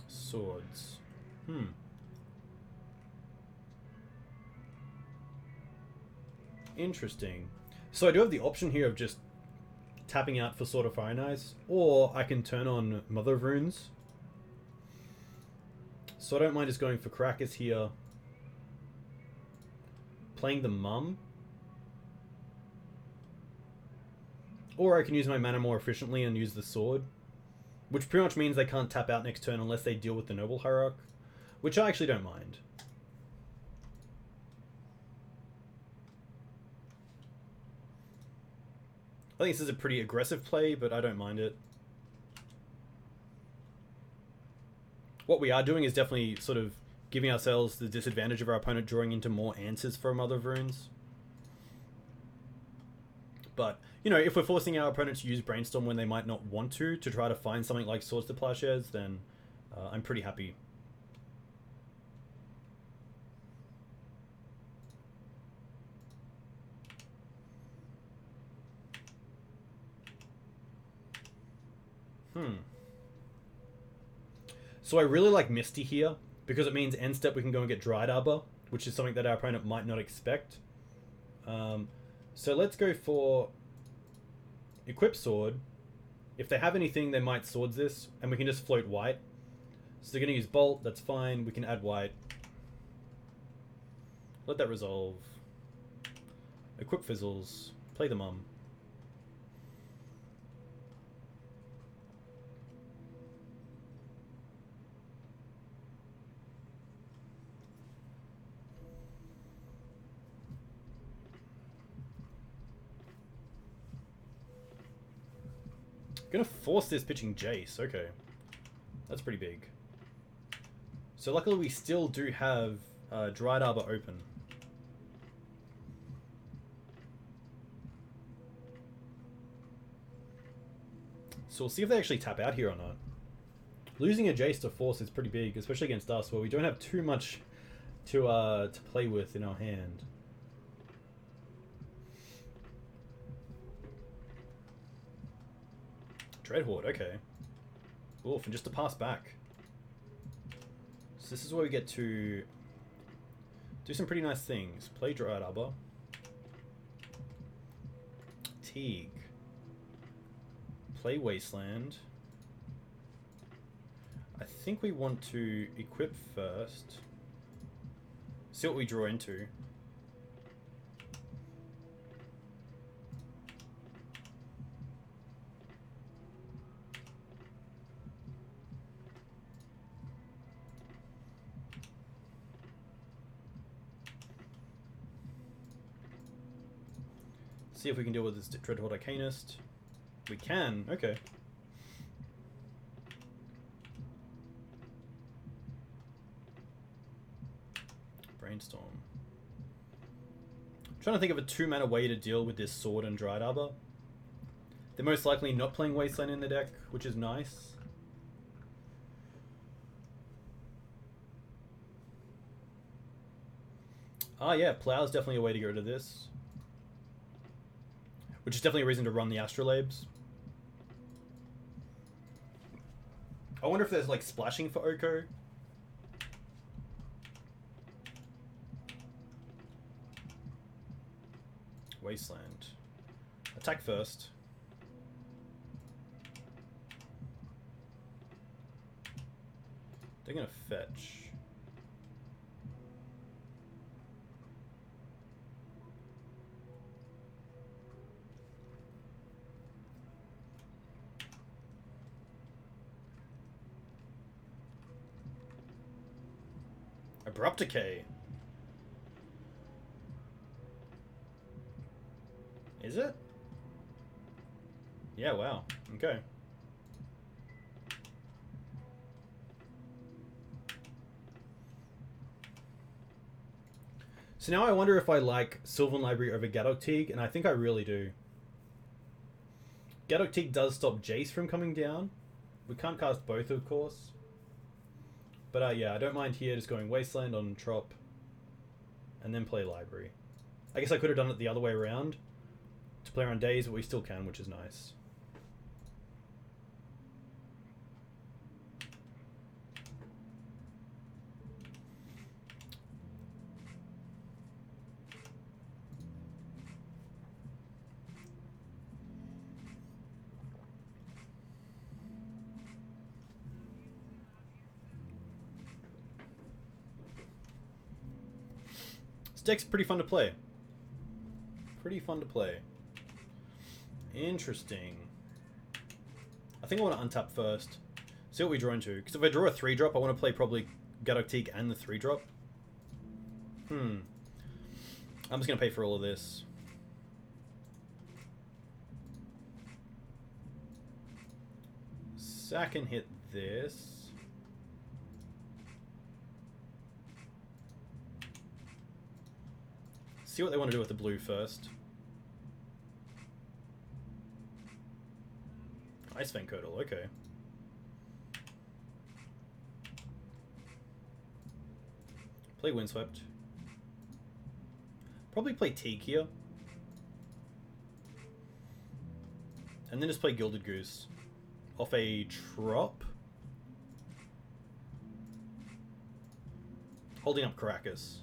Swords. Interesting. So I do have the option here of just tapping out for Sword of Fire and Ice, or I can turn on Mother of Runes. So I don't mind just going for Karakas here. Playing the Mum. Or I can use my mana more efficiently and use the Sword. Which pretty much means they can't tap out next turn unless they deal with the Noble Hierarch. Which I actually don't mind. I think this is a pretty aggressive play, but I don't mind it. What we are doing is definitely sort of giving ourselves the disadvantage of our opponent drawing into more answers for Mother of Runes. But, you know, if we're forcing our opponent to use Brainstorm when they might not want to try to find something like Swords to Plowshares, then I'm pretty happy. So I really like Misty here, because it means end step we can go and get Dryad Arbor, which is something that our opponent might not expect. So let's go for Equip Sword. If they have anything, they might Swords this, and we can just float white. So they're going to use Bolt, that's fine, we can add white. Let that resolve. Equip Fizzles, play the Mum. Gonna force this pitching Jace, okay. That's pretty big. So luckily we still do have Dryad Arbor open. So we'll see if they actually tap out here or not. Losing a Jace to force is pretty big, especially against us, where we don't have too much to play with in our hand. Dreadhorde, okay. Oof, and just to pass back. So this is where we get to do some pretty nice things. Play Dryad Arbor. Teeg. Play Wasteland. I think we want to equip first. See what we draw into. See if we can deal with this Dreadhorde Arcanist. We can, okay. Brainstorm. I'm trying to think of a 2-mana way to deal with this Sword and Dryad Arbor. They're most likely not playing Wasteland in the deck, which is nice. Ah yeah, Plow's definitely a way to get rid of this. Which is definitely a reason to run the Astrolabes. I wonder if there's like splashing for Oko. Wasteland. Attack first. They're gonna fetch. Abrupt Decay. Is it? Yeah, wow. Okay. So now I wonder if I like Sylvan Library over Gaddock Teeg, and I think I really do. Gaddock Teeg does stop Jace from coming down. We can't cast both, of course. But yeah, I don't mind here just going Wasteland on Trop and then play Library. I guess I could have done it the other way around to play around Days, but we still can, which is nice. Deck's pretty fun to play. Pretty fun to play. Interesting. I think I want to untap first. See what we draw into. Because if I draw a 3-drop, I want to play probably Gaddock Teeg and the 3-drop. I'm just going to pay for all of this. Sack and hit this. See what they want to do with the blue first. Ice Fang Curdle, okay. Play Windswept. Probably play Teeg here. And then just play Gilded Goose. Off a Trop. Holding up Karakas.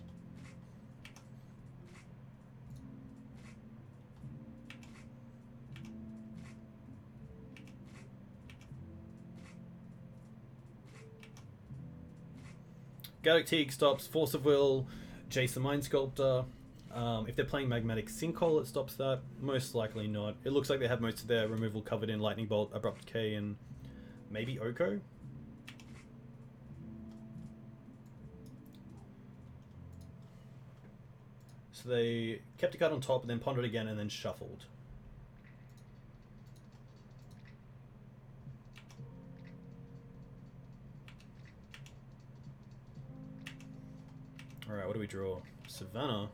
Gaddock Teeg stops Force of Will, Jace the Mind Sculptor. If they're playing Magmatic Sinkhole, it stops that. Most likely not. It looks like they have most of their removal covered in Lightning Bolt, Abrupt Decay, and maybe Oko. So they kept a card on top and then pondered again and then shuffled. Alright, what do we draw? Savannah.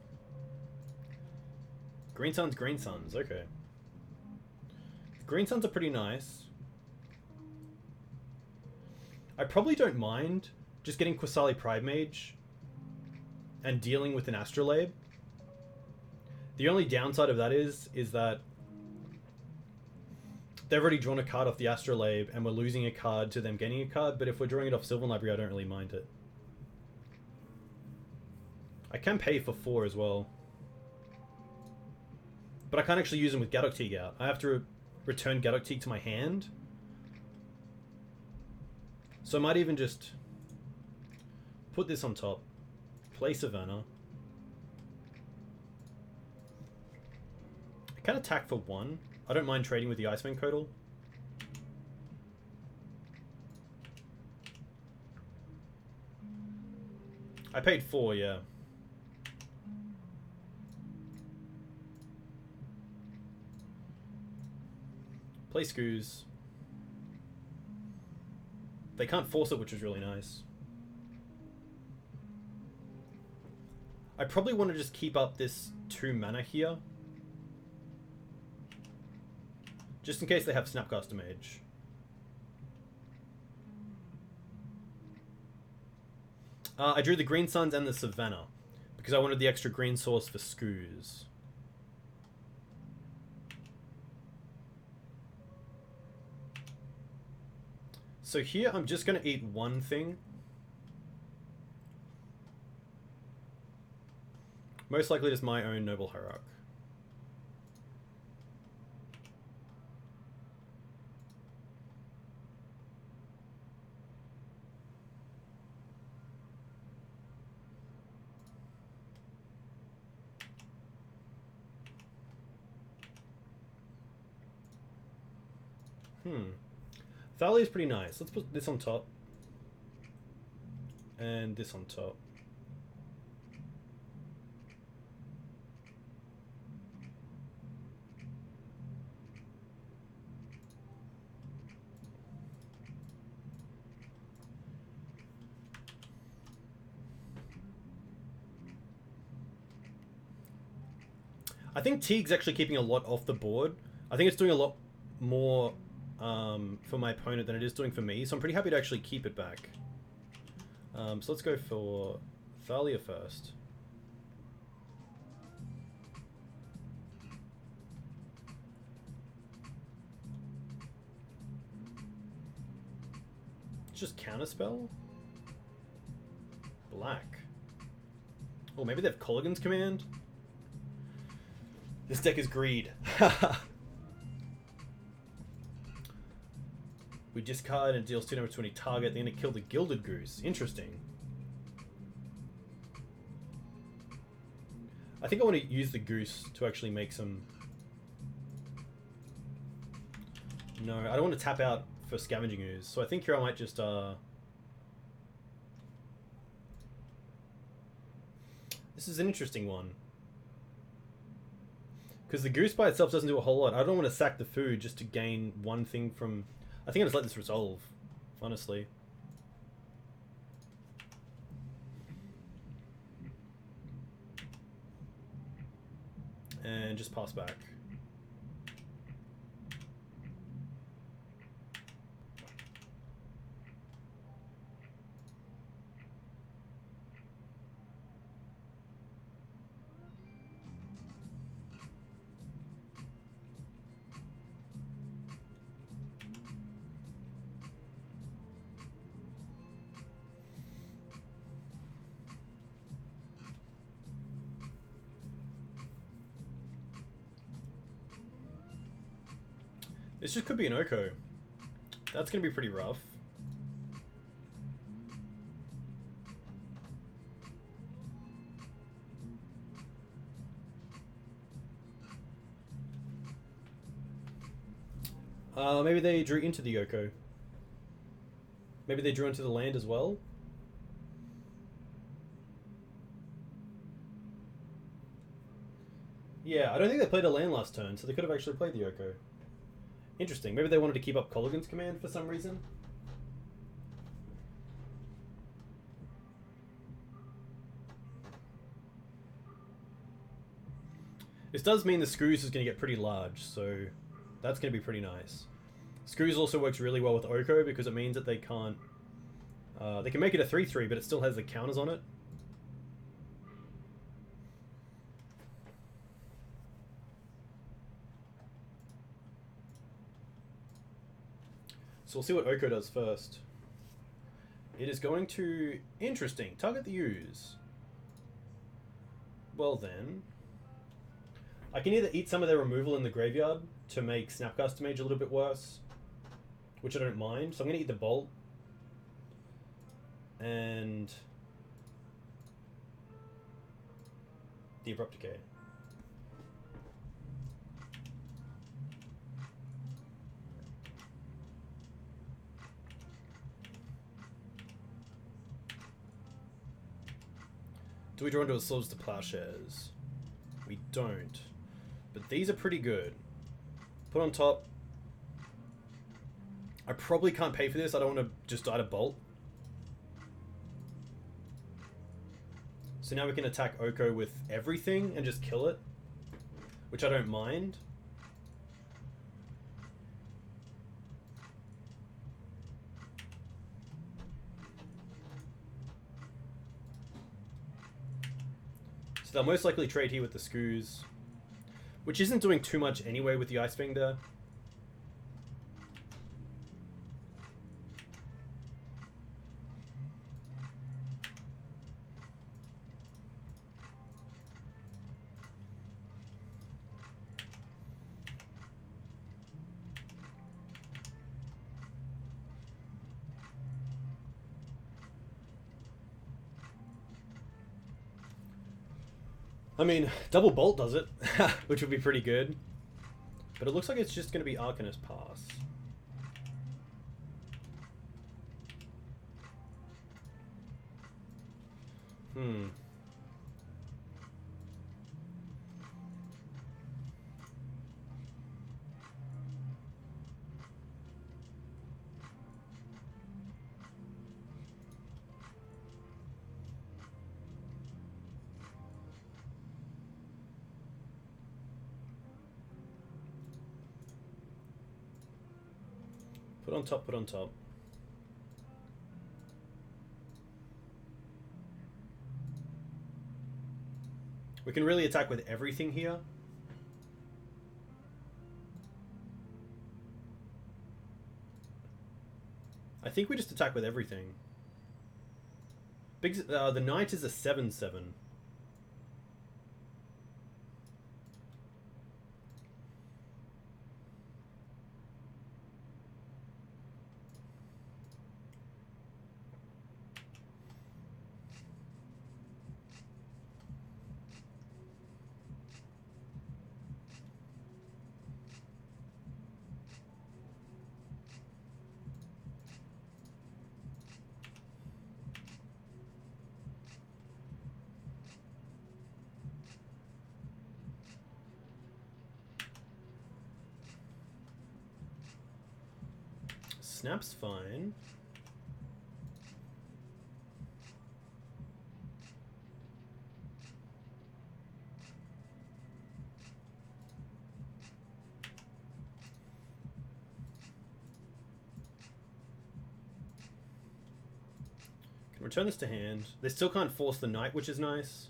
Green Suns, Green Suns, okay. Green Suns are pretty nice. I probably don't mind just getting Qasali Pridemage and dealing with an Astrolabe. The only downside of that is that they've already drawn a card off the Astrolabe and we're losing a card to them gaining a card, but if we're drawing it off Sylvan Library, I don't really mind it. I can pay for 4 as well. But I can't actually use them with Gaddock Teeg out. I have to return Gaddock Teeg to my hand. So I might even just put this on top. Play Savannah. I can attack for 1. I don't mind trading with the Iceman Codal. I paid 4, yeah. Play Scooze. They can't force it, which is really nice. I probably want to just keep up this 2 mana here. Just in case they have Snapcaster Mage. I drew the Green Suns and the Savannah because I wanted the extra green source for Scooze. So here I'm just going to eat 1 thing. Most likely just my own Noble Hierarch. Thalia is pretty nice. Let's put this on top. And this on top. I think Teeg's actually keeping a lot off the board. I think it's doing a lot more for my opponent than it is doing for me, so I'm pretty happy to actually keep it back. So let's go for Thalia first. It's just Counterspell? Black. Oh, maybe they have Colligan's Command? This deck is greed. We discard and deals 2 damage to any target. They're going to kill the Gilded Goose. Interesting. I think I want to use the Goose to actually make some... No, I don't want to tap out for Scavenging Ooze. So I think here I might just... This is an interesting one. Because the Goose by itself doesn't do a whole lot. I don't want to sack the food just to gain 1 thing from... I think I'll just let this resolve, honestly. And just pass back. This just could be an Oko. That's going to be pretty rough. Maybe they drew into the Oko. Maybe they drew into the land as well. Yeah, I don't think they played a land last turn, so they could have actually played the Oko. Interesting. Maybe they wanted to keep up Colligan's command for some reason. This does mean the Screws is going to get pretty large, so that's going to be pretty nice. Screws also works really well with Oko because it means that they can't... they can make it a 3-3, but it still has the counters on it. So we'll see what Oko does first. It is going to... Interesting. Target the Ooze. Well then... I can either eat some of their removal in the graveyard to make Snapcaster Mage a little bit worse, which I don't mind. So I'm going to eat the Bolt. And... the Abrupt Decay. Do we draw into ourselves to Plowshares? We don't. But these are pretty good. Put on top. I probably can't pay for this. I don't want to just die to Bolt. So now we can attack Oko with everything and just kill it. Which I don't mind. So they'll most likely trade here with the Screws, which isn't doing too much anyway with the Ice Fang there. I mean, double Bolt does it, which would be pretty good. But it looks like it's just going to be Arcanist Pass. Put on top, put on top. We can really attack with everything here. I think we just attack with everything. The Knight is a 7/7. Snap's fine. Can return this to hand. They still can't force the Knight, which is nice.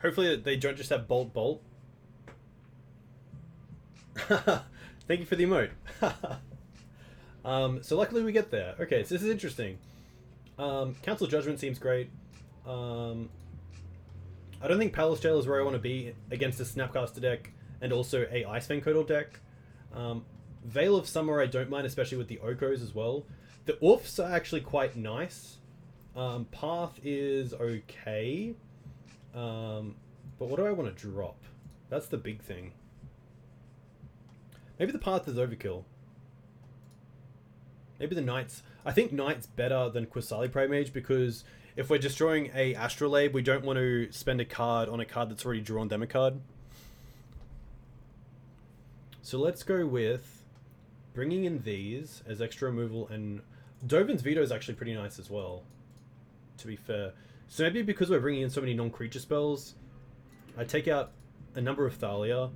Hopefully they don't just have Bolt Bolt. Thank you for the emote. So luckily we get there. Okay, so this is interesting. Council Judgment seems great. I don't think Palace Jail is where I want to be against a Snapcaster deck and also a Icefang Codal deck. Veil of Summer I don't mind, especially with the Okos as well. The Ouphes are actually quite nice. Path is okay. But what do I want to drop? That's the big thing. Maybe the Path is overkill. Maybe the Knight's... I think Knight's better than Qasali Pridemage because if we're destroying a Astrolabe, we don't want to spend a card on a card that's already drawn them a card. So let's go with bringing in these as extra removal, and Dovin's Veto is actually pretty nice as well, to be fair. So maybe because we're bringing in so many non-creature spells, I take out a number of Thalia.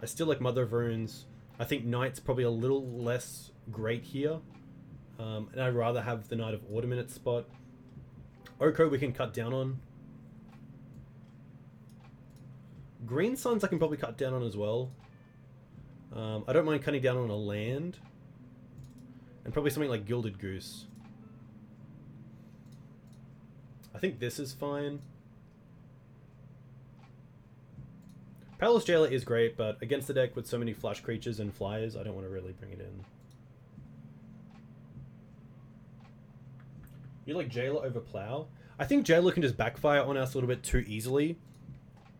I still like Mother of Runes. I think Knight's probably a little less great here. And I'd rather have the Knight of Autumn in its spot. Oko we can cut down on. Green Suns I can probably cut down on as well. I don't mind cutting down on a land. And probably something like Gilded Goose. I think this is fine. Palace Jailer is great, but against the deck with so many flash creatures and flyers, I don't want to really bring it in. You like Jailer over Plow? I think Jailer can just backfire on us a little bit too easily.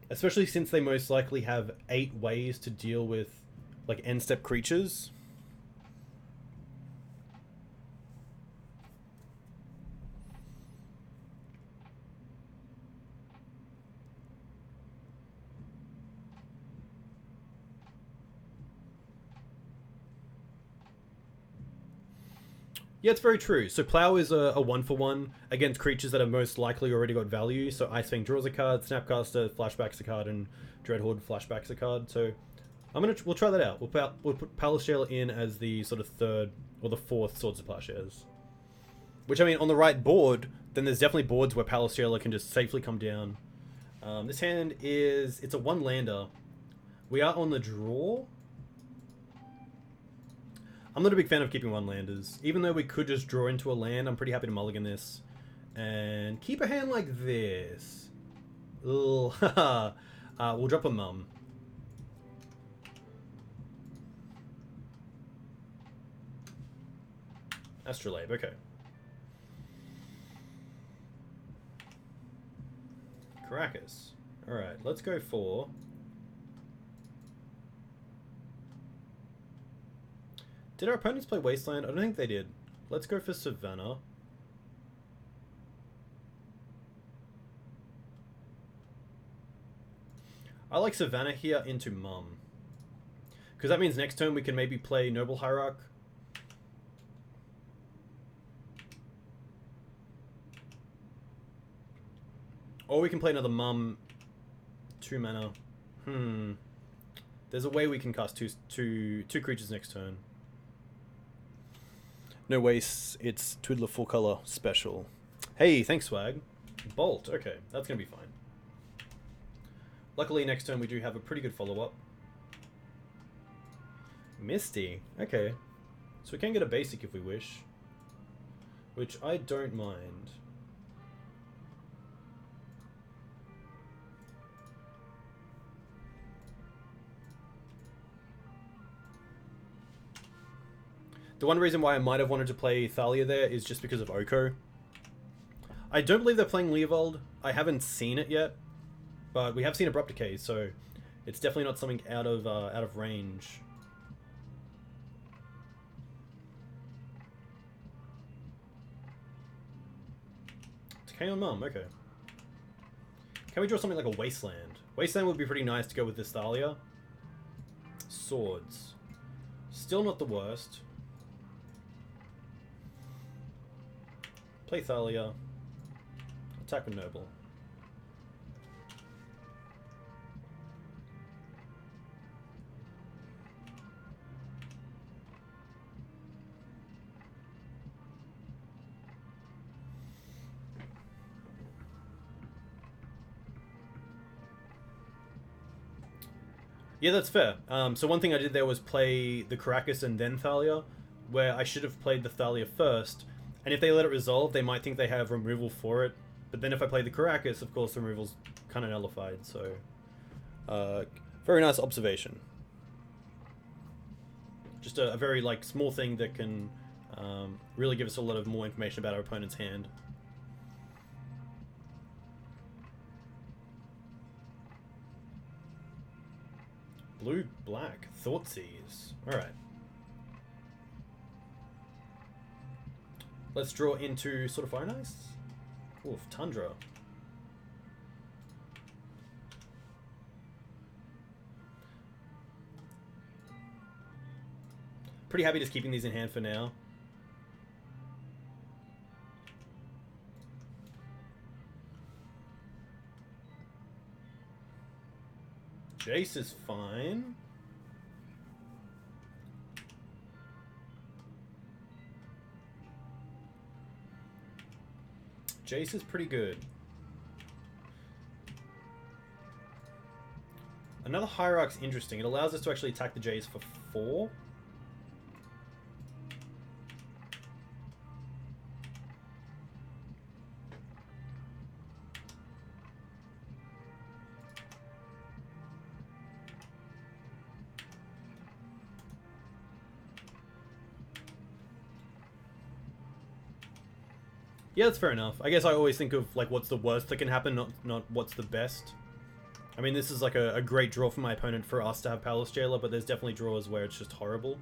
Especially since they most likely have 8 ways to deal with like end step creatures. Yeah, it's very true. So Plow is a 1-for-1 against creatures that have most likely already got value. So Icefang draws a card, Snapcaster flashbacks a card, and Dreadhorde flashbacks a card. So we'll try that out. We'll put Palace Jailer in as the sort of third or the fourth Swords of Plowshares. Which, I mean, on the right board, then there's definitely boards where Palace Jailer can just safely come down. This hand it's a 1-lander. We are on the draw. I'm not a big fan of keeping 1-landers. Even though we could just draw into a land, I'm pretty happy to mulligan this. And keep a hand like this. Ugh, we'll drop a Mum. Astrolabe, okay. Karakas. Alright, let's go for... Did our opponents play Wasteland? I don't think they did. Let's go for Savannah. I like Savannah here into Mum. Because that means next turn we can maybe play Noble Hierarch. Or we can play another Mum. 2 mana. There's a way we can cast two creatures next turn. No wastes, it's Twiddler full color special. Hey, thanks Swag. Bolt, okay, that's gonna be fine. Luckily next turn we do have a pretty good follow-up. Misty, okay. So we can get a basic if we wish. Which I don't mind. The one reason why I might have wanted to play Thalia there is just because of Oko. I don't believe they're playing Leovold. I haven't seen it yet, but we have seen Abrupt Decay, so it's definitely not something out of range. Decay on Mum, okay. Can we draw something like a Wasteland? Wasteland would be pretty nice to go with this Thalia. Swords. Still not the worst. Play Thalia. Attack with Noble. Yeah, that's fair. So one thing I did there was play the Karakas and then Thalia, where I should have played the Thalia first. And if they let it resolve, they might think they have removal for it. But then if I play the Karakas, of course, the removal's kind of nullified. So, very nice observation. Just a very like small thing that can really give us a lot of more information about our opponent's hand. Blue, black, Thoughtseize. Alright. Let's draw into sort of Fire and Ice. Oof, Tundra. Pretty happy just keeping these in hand for now. Jace is fine. Jace is pretty good. Another Hierarch's interesting. It allows us to actually attack the Jace for 4. Yeah, that's fair enough. I guess I always think of like what's the worst that can happen, not what's the best. I mean, this is like a great draw for my opponent for us to have Palace Jailer, but there's definitely draws where it's just horrible.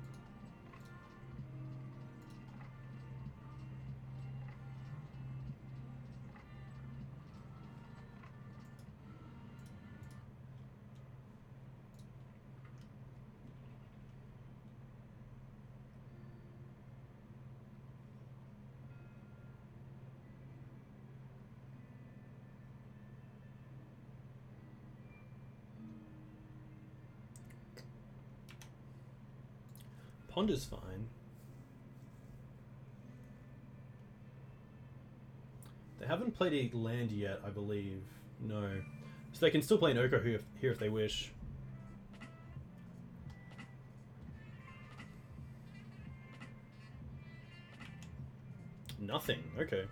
Pond is fine. They haven't played a land yet, I believe. No. So they can still play an Oko here if they wish. Nothing. Okay.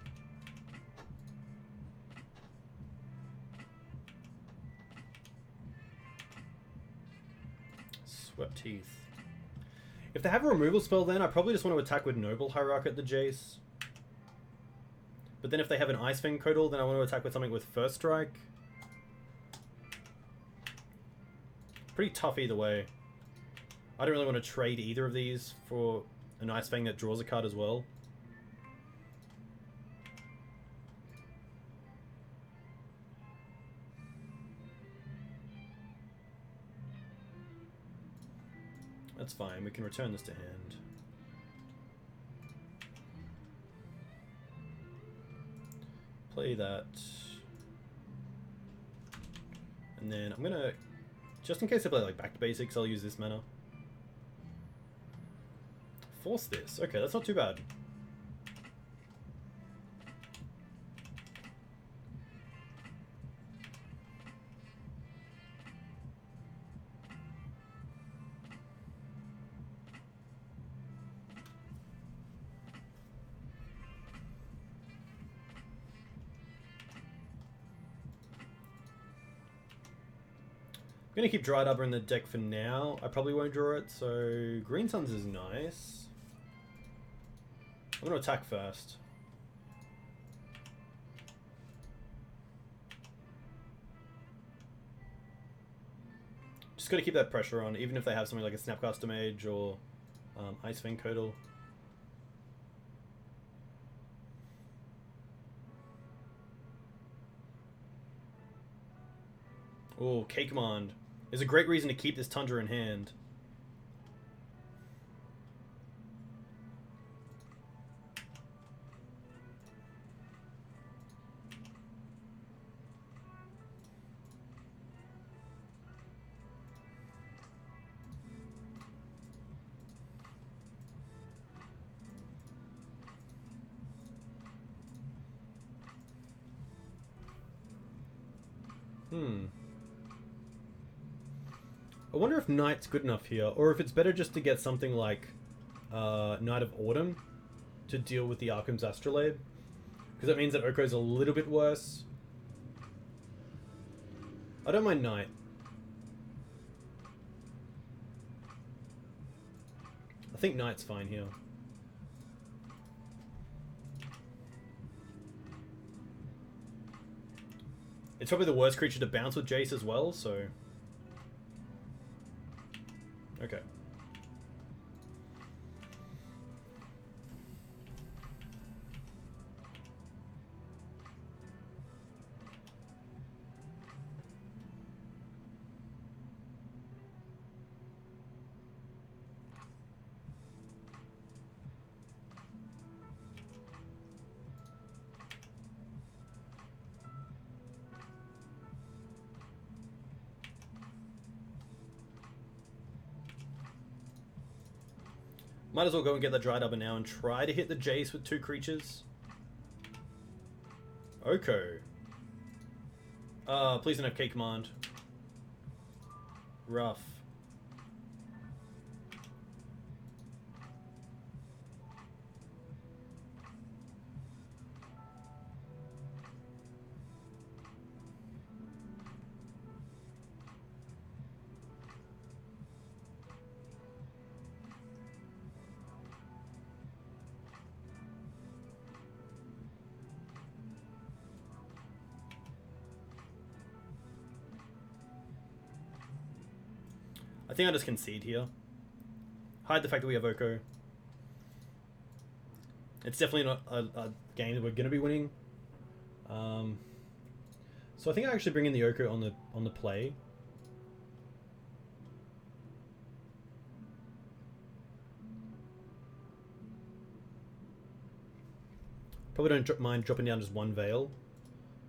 Swept Heath. If they have a removal spell then, I probably just want to attack with Noble Hierarch at the Jace. But then if they have an Ice Fang Cradle, then I want to attack with something with First Strike. Pretty tough either way. I don't really want to trade either of these for an Ice Fang that draws a card as well. That's fine, we can return this to hand. Play that. And then I'm gonna, just in case I play like back to basics, I'll use this mana. Force this. Okay, that's not too bad. I'm going to keep Dryad Arbor in the deck for now. I probably won't draw it, so Green Suns is nice. I'm going to attack first. Just got to keep that pressure on, even if they have something like a Snapcaster Mage or Ice Fang Codal. Oh, K-Command is a great reason to keep this Tundra in hand. I wonder if Night's good enough here, or if it's better just to get something like Night of Autumn to deal with the Arkham's Astrolabe. Because that means that Oko's a little bit worse. I don't mind Night. I think Night's fine here. It's probably the worst creature to bounce with Jace as well, so... Okay. Might as well go and get the Dryad Arbor now and try to hit the Jace with 2 creatures. Oko. Please don't have K command. Rough. I think I'll just concede here. Hide the fact that we have Oko. It's definitely not a game that we're going to be winning. So I think I actually bring in the Oko on the play. Probably don't mind dropping down just 1 Veil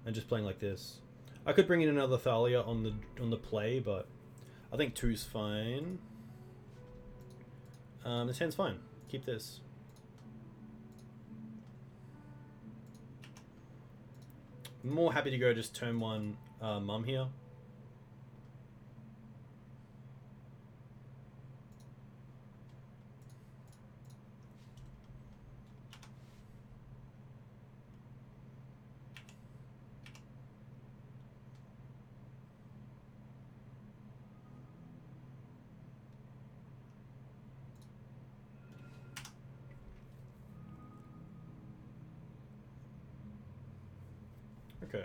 and just playing like this. I could bring in another Thalia on the play, but I think 2's fine. This hand's fine. Keep this. More happy to go just turn 1 Mum here. Okay.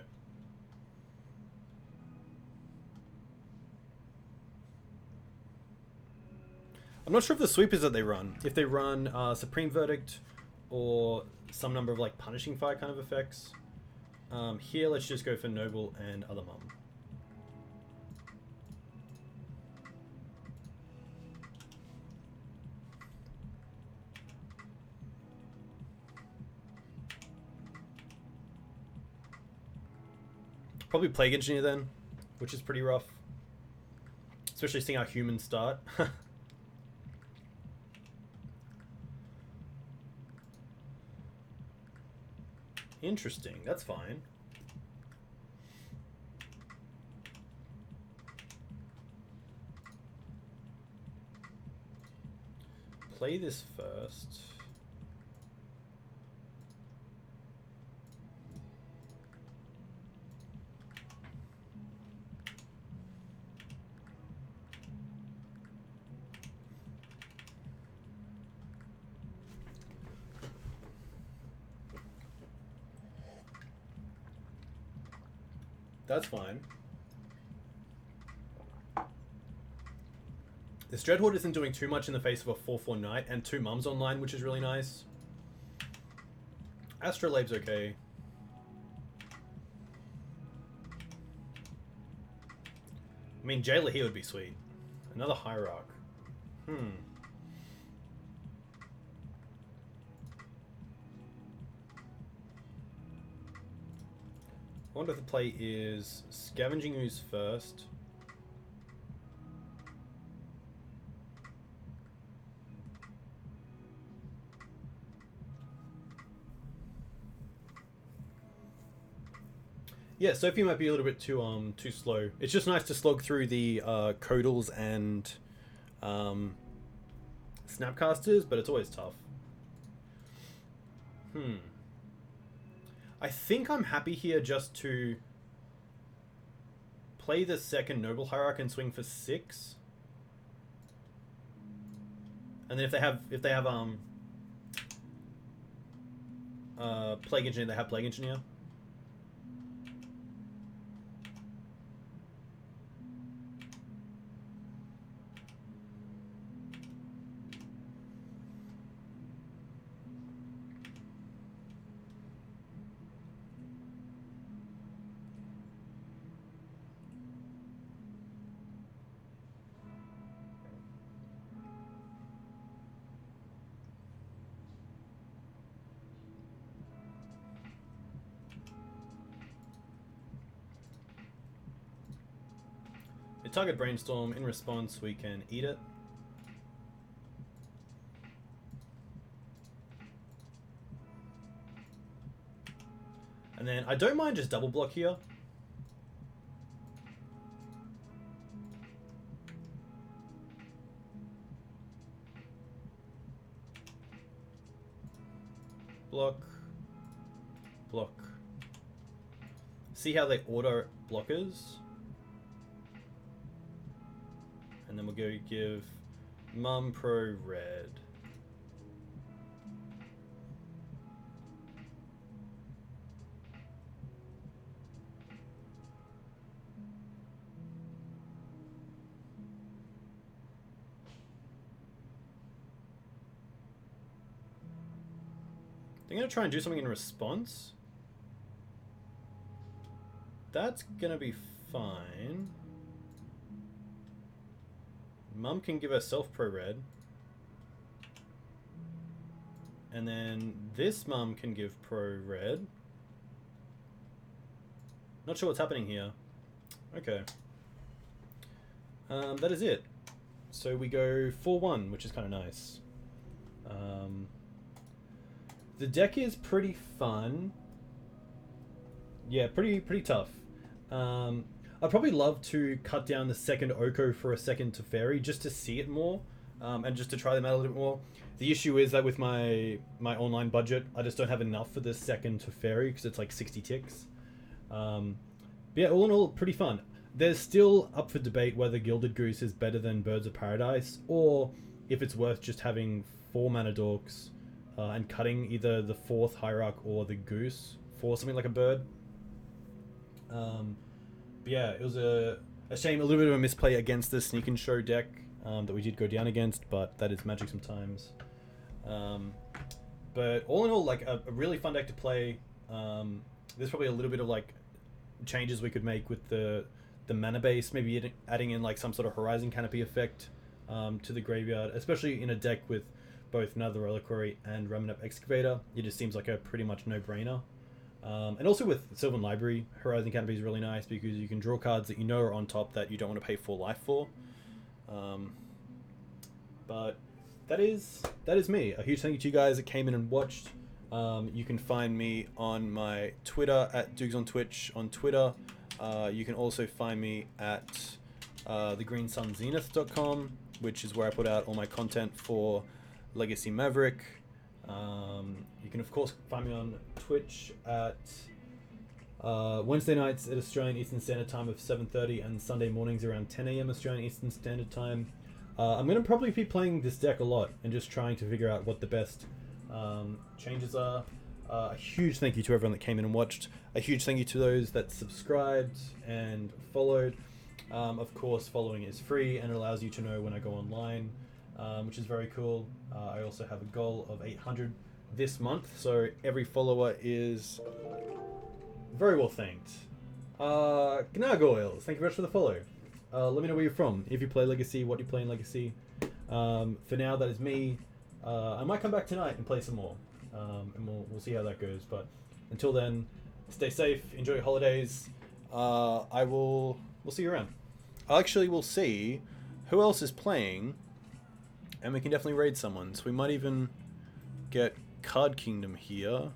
I'm not sure if the sweepers that they run, if they run Supreme Verdict or some number of like Punishing Fire kind of effects. Here, let's just go for Noble and Other Mum. Probably Plague Engineer then, which is pretty rough. Especially seeing our humans start. Interesting, that's fine. Play this first. That's fine. This Dreadhorde isn't doing too much in the face of a 4/4 Knight and 2 Mums online, which is really nice. Astrolabe's okay. I mean, Jailer here would be sweet. Another Hierarch. I wonder if the play is Scavenging Ooze first. Yeah, Sophie might be a little bit too slow. It's just nice to slog through the Codals and Snapcasters, but it's always tough. I think I'm happy here just to play the second Noble Hierarch and swing for 6. And then if they have Plague Engineer, they have Plague Engineer. Target Brainstorm. In response, we can eat it. And then I don't mind just double block here. Block. Block. See how they auto blockers. And then we'll go give Mum Pro Red. I'm going to try and do something in response. That's going to be fine. Mum can give herself Pro Red. And then this Mum can give Pro Red. Not sure what's happening here. Okay. That is it. So we go 4-1, which is kind of nice. The deck is pretty fun. Yeah, pretty tough. I'd probably love to cut down the second Oko for a second Teferi just to see it more, and just to try them out a little bit more. The issue is that with my online budget, I just don't have enough for the second Teferi because it's like 60 ticks. But yeah, all in all, pretty fun. There's still up for debate whether Gilded Goose is better than Birds of Paradise, or if it's worth just having 4 mana dorks and cutting either the 4th Hierarch or the Goose for something like a bird. But yeah, it was a shame, a little bit of a misplay against the Sneak and Show deck that we did go down against, but that is Magic sometimes. But all in all, like a really fun deck to play. There's probably a little bit of like changes we could make with the mana base, maybe adding in like some sort of Horizon Canopy effect to the graveyard, especially in a deck with both Nether Reliquary and Ramunap Excavator. It just seems like a pretty much no-brainer. And also with Sylvan Library, Horizon Canopy is really nice because you can draw cards that you know are on top that you don't want to pay 4 life for. But that is me. A huge thank you to you guys that came in and watched. You can find me on my Twitter at Dukes on Twitch on Twitter. You can also find me at thegreensunzenith.com, which is where I put out all my content for Legacy Maverick. You can of course find me on Twitch at Wednesday nights at Australian Eastern Standard Time of 7:30 and Sunday mornings around 10 AM Australian Eastern Standard Time. I'm going to probably be playing this deck a lot and just trying to figure out what the best changes are. A huge thank you to everyone that came in and watched. A huge thank you to those that subscribed and followed. Of course, following is free and it allows you to know when I go online, which is very cool. I also have a goal of 800 this month, so every follower is very well thanked. Gnagoils, thank you very much for the follow. Let me know where you're from, if you play Legacy, what you play in Legacy. For now, that is me. I might come back tonight and play some more, and we'll see how that goes. But until then, stay safe, enjoy your holidays. We'll see you around. Actually, we'll see who else is playing, and we can definitely raid someone. So we might even get Card Kingdom here.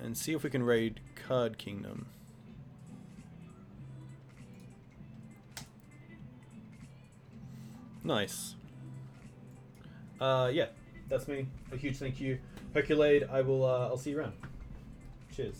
and see if we can raid Card Kingdom. Nice. Yeah, that's me. A huge thank you. Herculade, I'll see you around. Cheers.